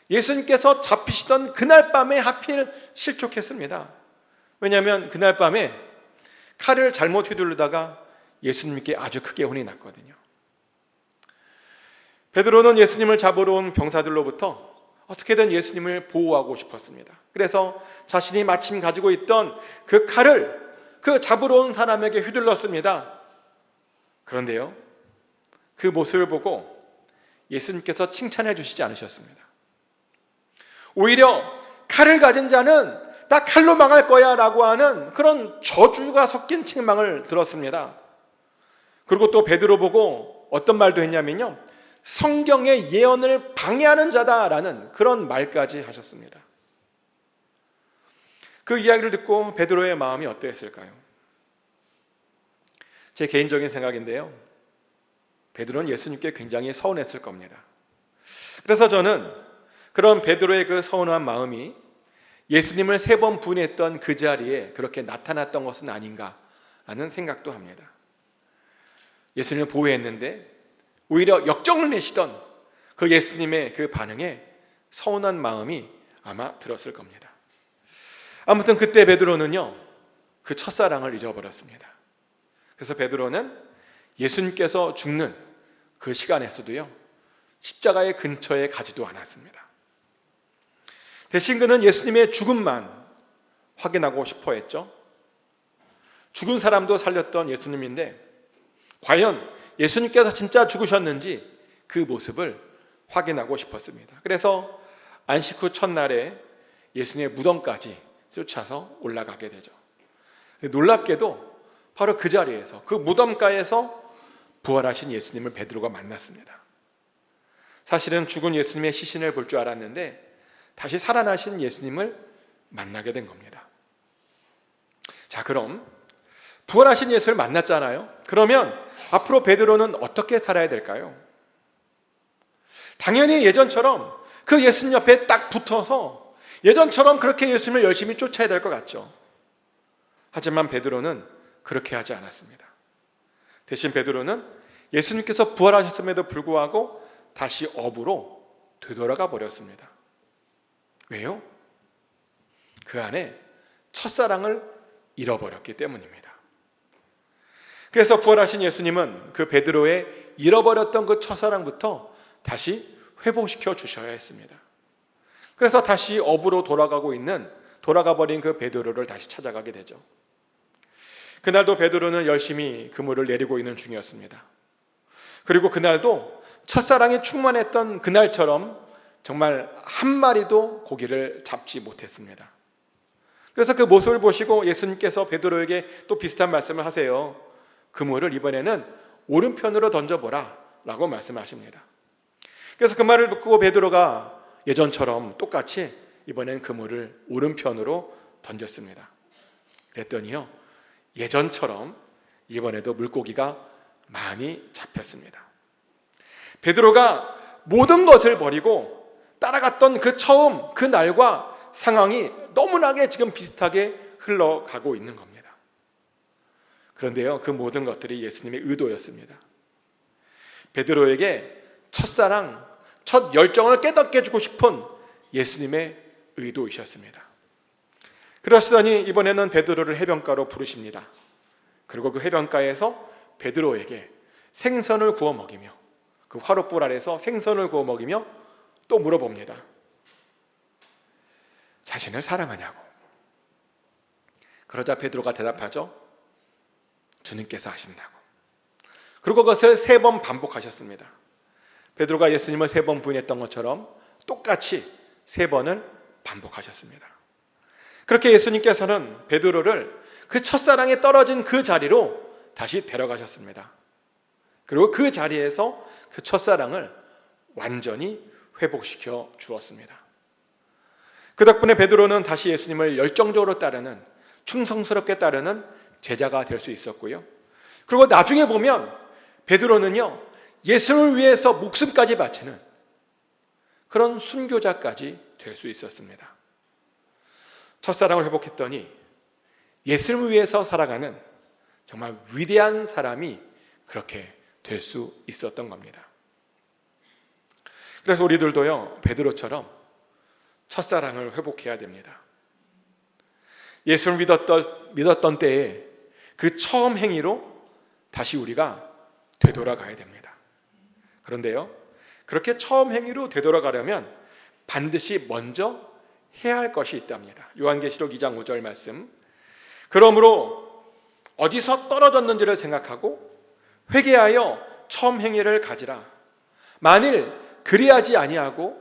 예수님께서 잡히시던 그날 밤에 하필 실족했습니다. 왜냐하면 그날 밤에 칼을 잘못 휘두르다가 예수님께 아주 크게 혼이 났거든요. 베드로는 예수님을 잡으러 온 병사들로부터 어떻게든 예수님을 보호하고 싶었습니다. 그래서 자신이 마침 가지고 있던 그 칼을 그 잡으러 온 사람에게 휘둘렀습니다. 그런데요, 그 모습을 보고 예수님께서 칭찬해 주시지 않으셨습니다. 오히려 칼을 가진 자는 나 칼로 망할 거야 라고 하는 그런 저주가 섞인 책망을 들었습니다. 그리고 또 베드로 보고 어떤 말도 했냐면요, 성경의 예언을 방해하는 자다라는 그런 말까지 하셨습니다. 그 이야기를 듣고 베드로의 마음이 어떠했을까요? 제 개인적인 생각인데요, 베드로는 예수님께 굉장히 서운했을 겁니다. 그래서 저는 그런 베드로의 그 서운한 마음이 예수님을 3번 부인했던 그 자리에 그렇게 나타났던 것은 아닌가라는 생각도 합니다. 예수님을 보호했는데 오히려 역정을 내시던 그 예수님의 그 반응에 서운한 마음이 아마 들었을 겁니다. 아무튼 그때 베드로는요, 그 첫사랑을 잊어버렸습니다. 그래서 베드로는 예수님께서 죽는 그 시간에서도요, 십자가의 근처에 가지도 않았습니다. 대신 그는 예수님의 죽음만 확인하고 싶어 했죠. 죽은 사람도 살렸던 예수님인데 과연 예수님께서 진짜 죽으셨는지 그 모습을 확인하고 싶었습니다. 그래서 안식 후 첫날에 예수님의 무덤까지 쫓아서 올라가게 되죠. 놀랍게도 바로 그 자리에서, 그 무덤가에서 부활하신 예수님을 베드로가 만났습니다. 사실은 죽은 예수님의 시신을 볼 줄 알았는데 다시 살아나신 예수님을 만나게 된 겁니다. 자, 그럼 부활하신 예수를 만났잖아요. 그러면 앞으로 베드로는 어떻게 살아야 될까요? 당연히 예전처럼 그 예수님 옆에 딱 붙어서 예전처럼 그렇게 예수님을 열심히 쫓아야 될 것 같죠. 하지만 베드로는 그렇게 하지 않았습니다. 대신 베드로는 예수님께서 부활하셨음에도 불구하고 다시 업으로 되돌아가 버렸습니다. 왜요? 그 안에 첫사랑을 잃어버렸기 때문입니다. 그래서 부활하신 예수님은 그 베드로의 잃어버렸던 그 첫사랑부터 다시 회복시켜 주셔야 했습니다. 그래서 다시 업으로 돌아가 버린 그 베드로를 다시 찾아가게 되죠. 그날도 베드로는 열심히 그물을 내리고 있는 중이었습니다. 그리고 그날도 첫사랑이 충만했던 그날처럼 정말 한 마리도 고기를 잡지 못했습니다. 그래서 그 모습을 보시고 예수님께서 베드로에게 또 비슷한 말씀을 하세요. 그물을 이번에는 오른편으로 던져보라 라고 말씀하십니다. 그래서 그 말을 듣고 베드로가 예전처럼 똑같이 이번엔 그물을 오른편으로 던졌습니다. 그랬더니요, 예전처럼 이번에도 물고기가 많이 잡혔습니다. 베드로가 모든 것을 버리고 따라갔던 그 처음 그 날과 상황이 너무나게 지금 비슷하게 흘러가고 있는 겁니다. 그런데요, 그 모든 것들이 예수님의 의도였습니다. 베드로에게 첫사랑, 첫 열정을 깨닫게 해주고 싶은 예수님의 의도이셨습니다. 그러시더니 이번에는 베드로를 해변가로 부르십니다. 그리고 그 해변가에서 베드로에게 생선을 구워 먹이며, 그 화롯불 아래서 생선을 구워 먹이며 또 물어봅니다. 자신을 사랑하냐고. 그러자 베드로가 대답하죠. 주님께서 하신다고. 그리고 그것을 3번 반복하셨습니다. 베드로가 예수님을 3번 부인했던 것처럼 똑같이 3번을 반복하셨습니다. 그렇게 그리고 그 자리에서 그 첫사랑을 완전히 회복시켜 주었습니다. 그 덕분에 베드로는 다시 예수님을 열정적으로 따르는, 충성스럽게 따르는 제자가 될 수 있었고요. 그리고 나중에 보면 베드로는요, 예수를 위해서 목숨까지 바치는 그런 순교자까지 될 수 있었습니다. 첫사랑을 회복했더니 예수를 위해서 살아가는 정말 위대한 사람이 그렇게 될 수 있었던 겁니다. 그래서 우리들도요, 베드로처럼 첫사랑을 회복해야 됩니다. 예수를 믿었던 때에 그 처음 행위로 다시 우리가 되돌아가야 됩니다. 그런데요, 그렇게 처음 행위로 되돌아가려면 반드시 먼저 해야 할 것이 있답니다. 요한계시록 2장 5절 말씀. 그러므로 어디서 떨어졌는지를 생각하고 회개하여 처음 행위를 가지라. 만일 그리하지 아니하고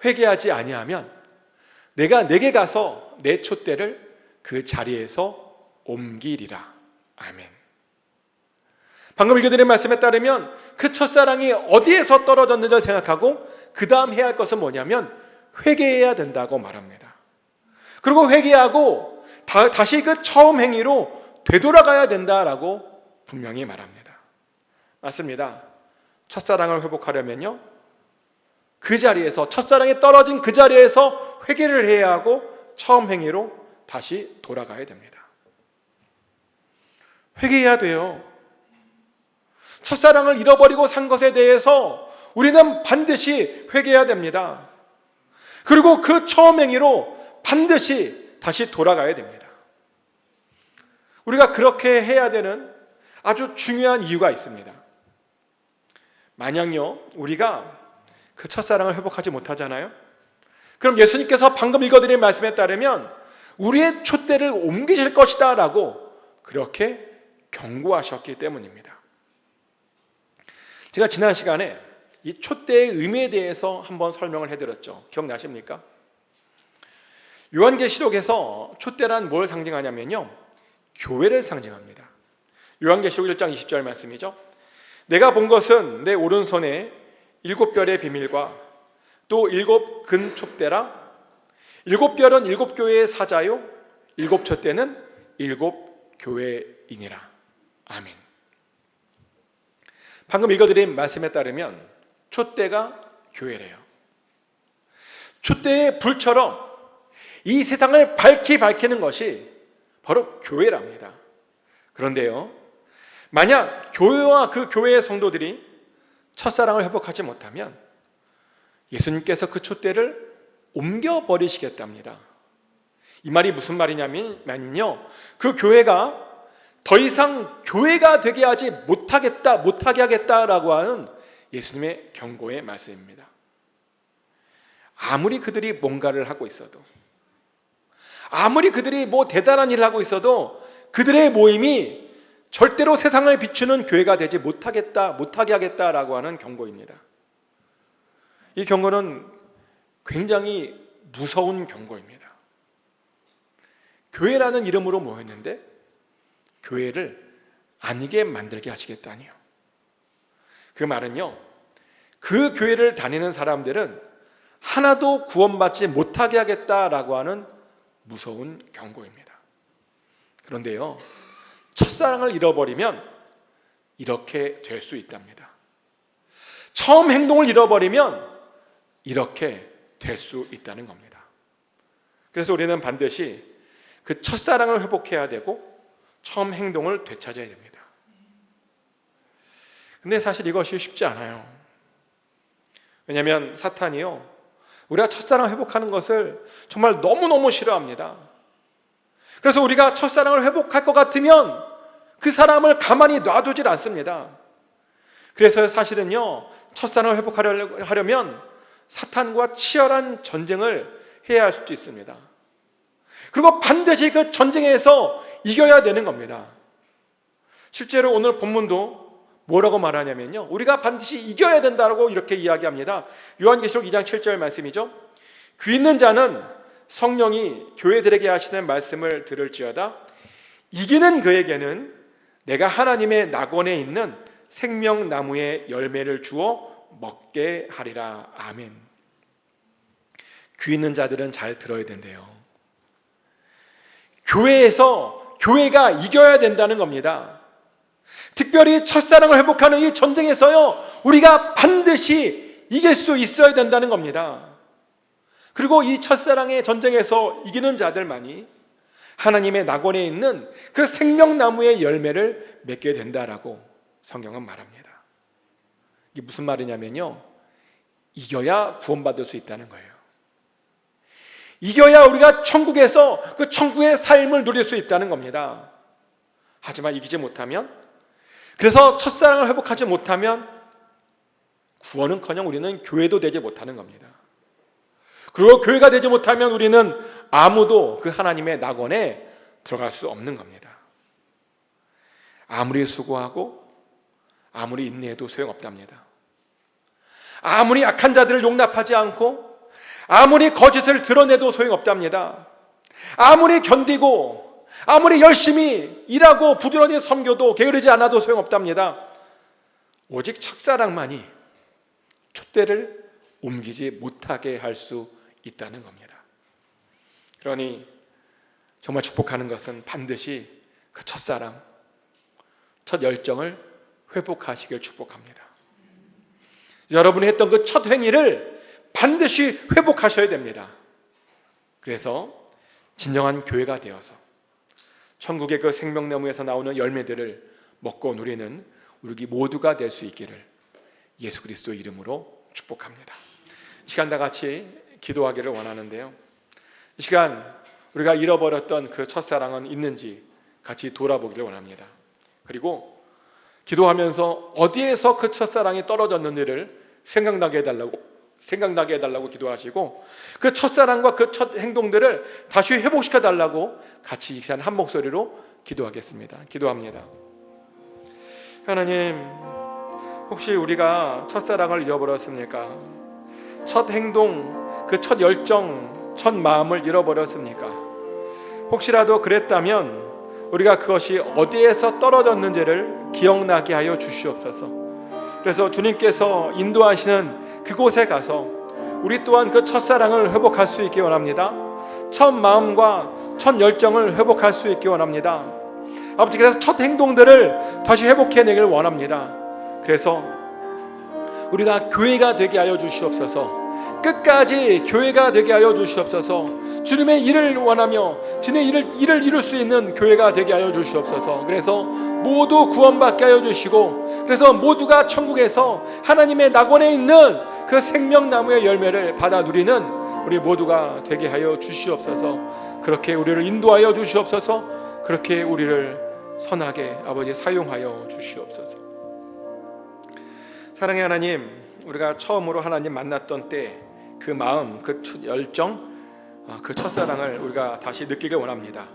회개하지 아니하면 내가 내게 가서 내 촛대를 그 자리에서 옮기리라. 아멘. 방금 읽어드린 말씀에 따르면 그 첫사랑이 어디에서 떨어졌는지를 생각하고 그 다음 해야 할 것은 뭐냐면 회개해야 된다고 말합니다. 그리고 회개하고 다시 그 처음 행위로 되돌아가야 된다라고 분명히 말합니다. 맞습니다. 첫사랑을 회복하려면요, 그 자리에서, 첫사랑이 떨어진 그 자리에서 회개를 해야 하고 처음 행위로 다시 돌아가야 됩니다. 회개해야 돼요. 첫사랑을 잃어버리고 산 것에 대해서 우리는 반드시 회개해야 됩니다. 그리고 그 처음 행위로 반드시 다시 돌아가야 됩니다. 우리가 그렇게 해야 되는 아주 중요한 이유가 있습니다. 만약요, 우리가 그 첫사랑을 회복하지 못하잖아요? 그럼 예수님께서 방금 읽어드린 말씀에 따르면 우리의 촛대를 옮기실 것이다 라고 그렇게 경고하셨기 때문입니다. 제가 지난 시간에 이 촛대의 의미에 대해서 한번 설명을 해드렸죠. 기억나십니까? 요한계시록에서 촛대란 뭘 상징하냐면요, 교회를 상징합니다. 요한계시록 1장 20절 말씀이죠. 내가 본 것은 내 오른손에 7별의 비밀과 또 7근 촛대라. 7별은 7교회의 사자요, 7촛대는 7교회이니라. 아멘. 방금 읽어드린 말씀에 따르면 촛대가 교회래요. 촛대의 불처럼 이 세상을 밝히는 것이 바로 교회랍니다. 그런데요, 만약 교회와 그 교회의 성도들이 첫사랑을 회복하지 못하면 예수님께서 그 촛대를 옮겨버리시겠답니다. 이 말이 무슨 말이냐면요, 그 교회가 더 이상 교회가 되게 하지 못하게 하겠다라고 하는 예수님의 경고의 말씀입니다. 아무리 그들이 뭔가를 하고 있어도, 아무리 그들이 대단한 일을 하고 있어도 그들의 모임이 절대로 세상을 비추는 교회가 되지 못하게 하겠다라고 하는 경고입니다. 이 경고는 굉장히 무서운 경고입니다. 교회라는 이름으로 모였는데 교회를 아니게 만들게 하시겠다니요. 그 말은요, 그 교회를 다니는 사람들은 하나도 구원받지 못하게 하겠다라고 하는 무서운 경고입니다. 그런데요, 첫사랑을 잃어버리면 이렇게 될 수 있답니다. 처음 행동을 잃어버리면 이렇게 될 수 있다는 겁니다. 그래서 우리는 반드시 그 첫사랑을 회복해야 되고 처음 행동을 되찾아야 됩니다. 근데 사실 이것이 쉽지 않아요. 왜냐하면 사탄이요, 우리가 첫사랑 회복하는 것을 정말 너무너무 싫어합니다. 그래서 우리가 첫사랑을 회복할 것 같으면 그 사람을 가만히 놔두질 않습니다. 그래서 사실은요, 첫사랑을 회복하려면 사탄과 치열한 전쟁을 해야 할 수도 있습니다. 그리고 반드시 그 전쟁에서 이겨야 되는 겁니다. 실제로 오늘 본문도 뭐라고 말하냐면요, 우리가 반드시 이겨야 된다고 이렇게 이야기합니다. 요한계시록 2장 7절 말씀이죠. 귀 있는 자는 성령이 교회들에게 하시는 말씀을 들을지어다. 이기는 그에게는 내가 하나님의 낙원에 있는 생명나무의 열매를 주어 먹게 하리라. 아멘. 귀 있는 자들은 잘 들어야 된대요. 교회가 이겨야 된다는 겁니다. 특별히 첫사랑을 회복하는 이 전쟁에서요, 우리가 반드시 이길 수 있어야 된다는 겁니다. 그리고 이 첫사랑의 전쟁에서 이기는 자들만이 하나님의 낙원에 있는 그 생명나무의 열매를 맺게 된다라고 성경은 말합니다. 이게 무슨 말이냐면요, 이겨야 구원받을 수 있다는 거예요. 이겨야 우리가 천국에서 그 천국의 삶을 누릴 수 있다는 겁니다. 하지만 이기지 못하면, 그래서 첫사랑을 회복하지 못하면 구원은커녕 우리는 교회도 되지 못하는 겁니다. 그리고 교회가 되지 못하면 우리는 아무도 그 하나님의 낙원에 들어갈 수 없는 겁니다. 아무리 수고하고 아무리 인내해도 소용없답니다. 아무리 악한 자들을 용납하지 않고 아무리 거짓을 드러내도 소용없답니다. 아무리 견디고 아무리 열심히 일하고 부지런히 섬겨도 게으르지 않아도 소용없답니다. 오직 첫사랑만이 촛대를 옮기지 못하게 할 수 있다는 겁니다. 그러니 정말 축복하는 것은 반드시 그 첫사랑, 첫 열정을 회복하시길 축복합니다. 여러분이 했던 그 첫 행위를 반드시 회복하셔야 됩니다. 그래서 진정한 교회가 되어서 천국의 그 생명나무에서 나오는 열매들을 먹고 누리는 우리 모두가 될 수 있기를 예수 그리스도 이름으로 축복합니다. 이 시간 다 같이 기도하기를 원하는데요, 이 시간 우리가 잃어버렸던 그 첫사랑은 있는지 같이 돌아보기를 원합니다. 그리고 기도하면서 어디에서 그 첫사랑이 떨어졌는지를 생각나게 해달라고 기도하시고, 그 첫사랑과 그 첫 행동들을 다시 회복시켜 달라고 같이 이 시간 한 목소리로 기도하겠습니다. 기도합니다. 하나님, 혹시 우리가 첫사랑을 잃어버렸습니까? 첫 행동, 그 첫 열정, 첫 마음을 잃어버렸습니까? 혹시라도 그랬다면 우리가 그것이 어디에서 떨어졌는지를 기억나게 하여 주시옵소서. 그래서 주님께서 인도하시는 그곳에 가서 우리 또한 그 첫사랑을 회복할 수 있기 원합니다. 첫 마음과 첫 열정을 회복할 수 있기 원합니다. 아버지, 그래서 첫 행동들을 다시 회복해내길 원합니다. 그래서 우리가 교회가 되게 하여 주시옵소서. 끝까지 교회가 되게 하여 주시옵소서. 주님의 일을 원하며 주님의 일을 이룰 수 있는 교회가 되게 하여 주시옵소서. 그래서 모두 구원받게 하여 주시고, 그래서 모두가 천국에서 하나님의 낙원에 있는 그 생명나무의 열매를 받아 누리는 우리 모두가 되게 하여 주시옵소서. 그렇게 우리를 인도하여 주시옵소서. 그렇게 우리를 선하게 아버지 사용하여 주시옵소서. 사랑의 하나님, 우리가 처음으로 하나님 만났던 때 그 마음, 그 열정, 그 첫사랑을 우리가 다시 느끼길 원합니다.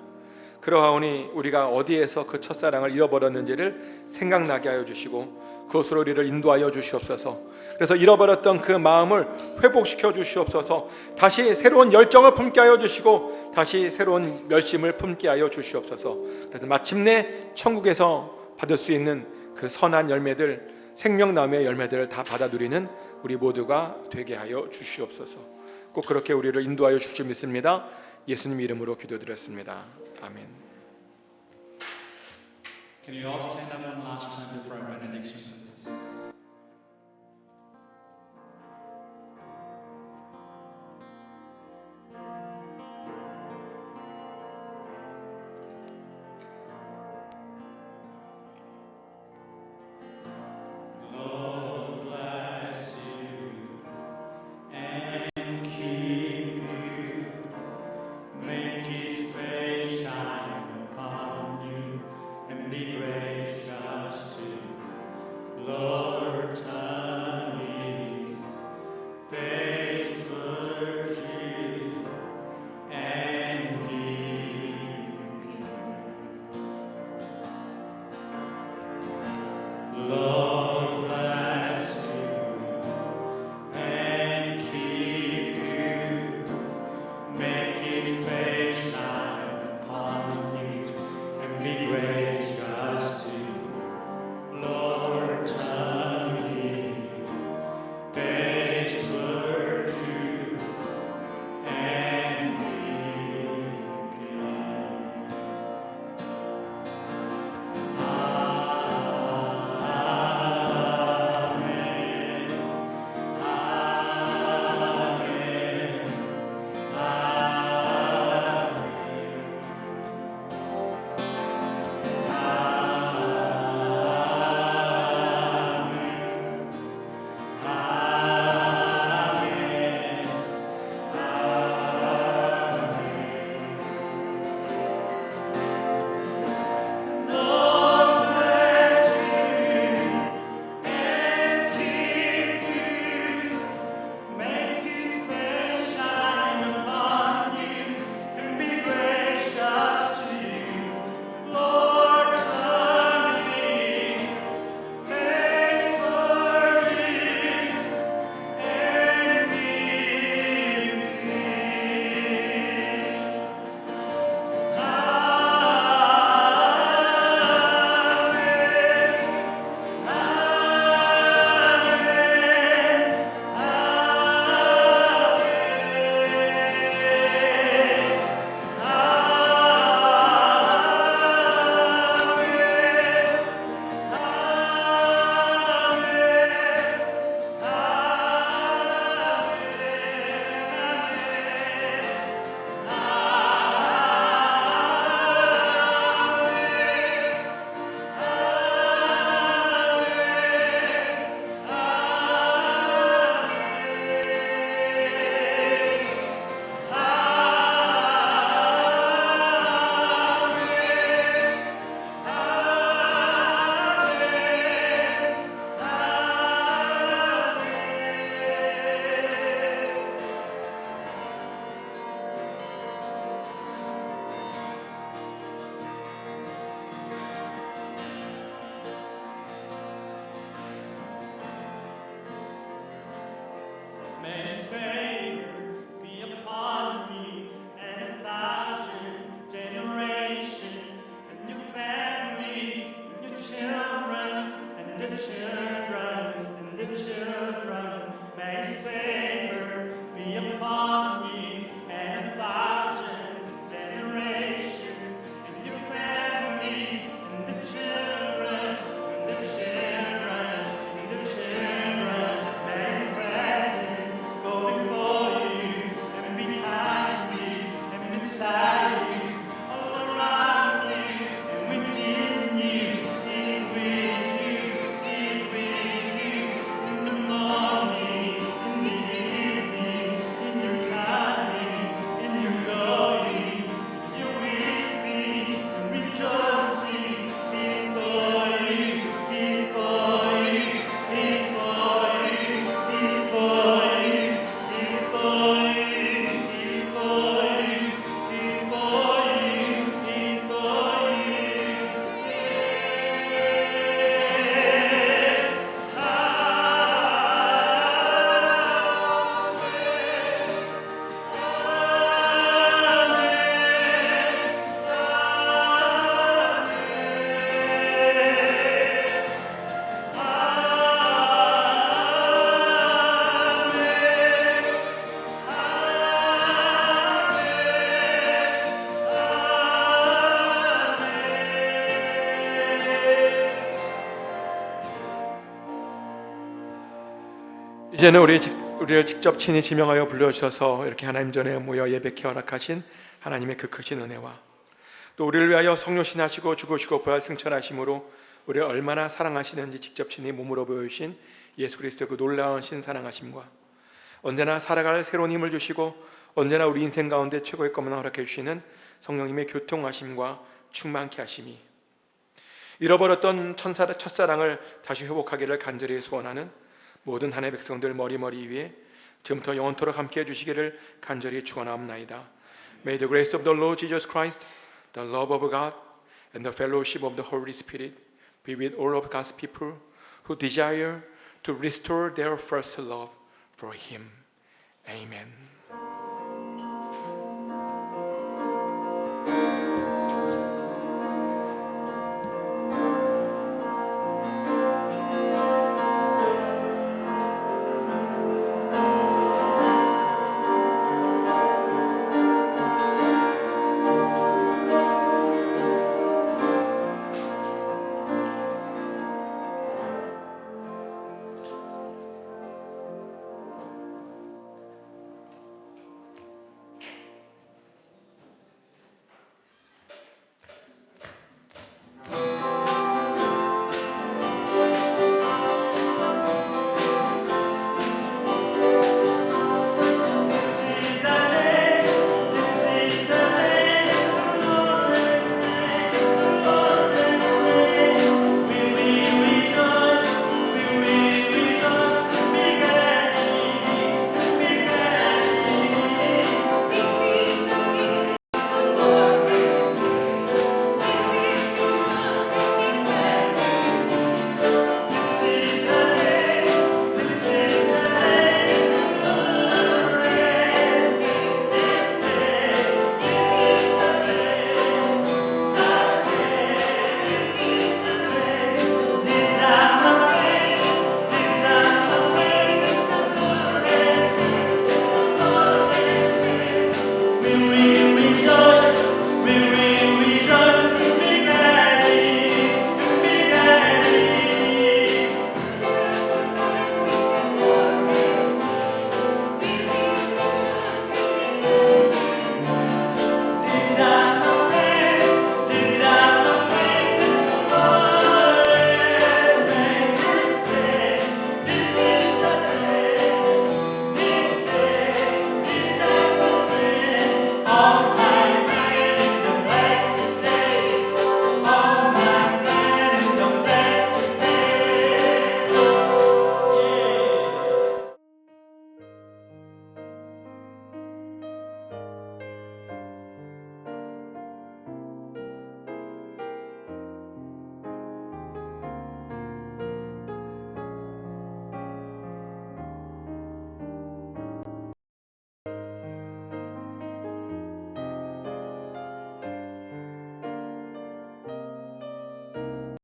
그러하오니 우리가 어디에서 그 첫사랑을 잃어버렸는지를 생각나게 하여 주시고 그것으로 우리를 인도하여 주시옵소서. 그래서 잃어버렸던 그 마음을 회복시켜 주시옵소서. 다시 새로운 열정을 품게 하여 주시고 다시 새로운 열심을 품게 하여 주시옵소서. 그래서 마침내 천국에서 받을 수 있는 그 선한 열매들, 생명나무의 열매들을 다 받아 누리는 우리 모두가 되게 하여 주시옵소서. 꼭 그렇게 우리를 인도하여 주실 줄 믿습니다. 예수님 이름으로 기도드렸습니다. 아멘. Can you all stand up one last time before our benediction, please? Lord bless you and keep you. Make His face shine upon you and be gracious to you. Lord, turn His face towards you and give you peace. Lord, bless you and keep you. Make His face shine upon you and be gracious to you. Lord, May His favor be upon me and 1,000 generations, and your family, and your children, and the children, and the children. May His favor be upon me and 1,000 generations, and your family, and the children, and the children, and the children. May His presence go before you and behind you and beside you, all around you and within you. He is with you, He is with you in the morning, in the evening, in your coming, in your going. You're with me and rejoicing. He is for you, He is for you, He is for you, He is for you, He is for you, He is for you, He is for you, He is for 이제는 우리를 직접 친히 지명하여 불러주셔서 이렇게 하나님 전에 모여 예배케 허락하신 하나님의 그 크신 은혜와 또 우리를 위하여 성육신하시고 죽으시고 부활 승천하심으로 우리를 얼마나 사랑하시는지 직접 친히 몸으로 보여주신 예수 그리스도의 그 놀라운 신사랑하심과 언제나 살아갈 새로운 힘을 주시고 언제나 우리 인생 가운데 최고의 것만 허락해 주시는 성령님의 교통하심과 충만케 하심이 잃어버렸던 첫사랑을 다시 회복하기를 간절히 소원하는 모든 하나님의 백성들 머리 위에 지금부터 영원토록 함께 해주시기를 간절히 축원하옵나이다. May the grace of the Lord Jesus Christ, the love of God, and the fellowship of the Holy Spirit be with all of God's people who desire to restore their first love for Him. Amen.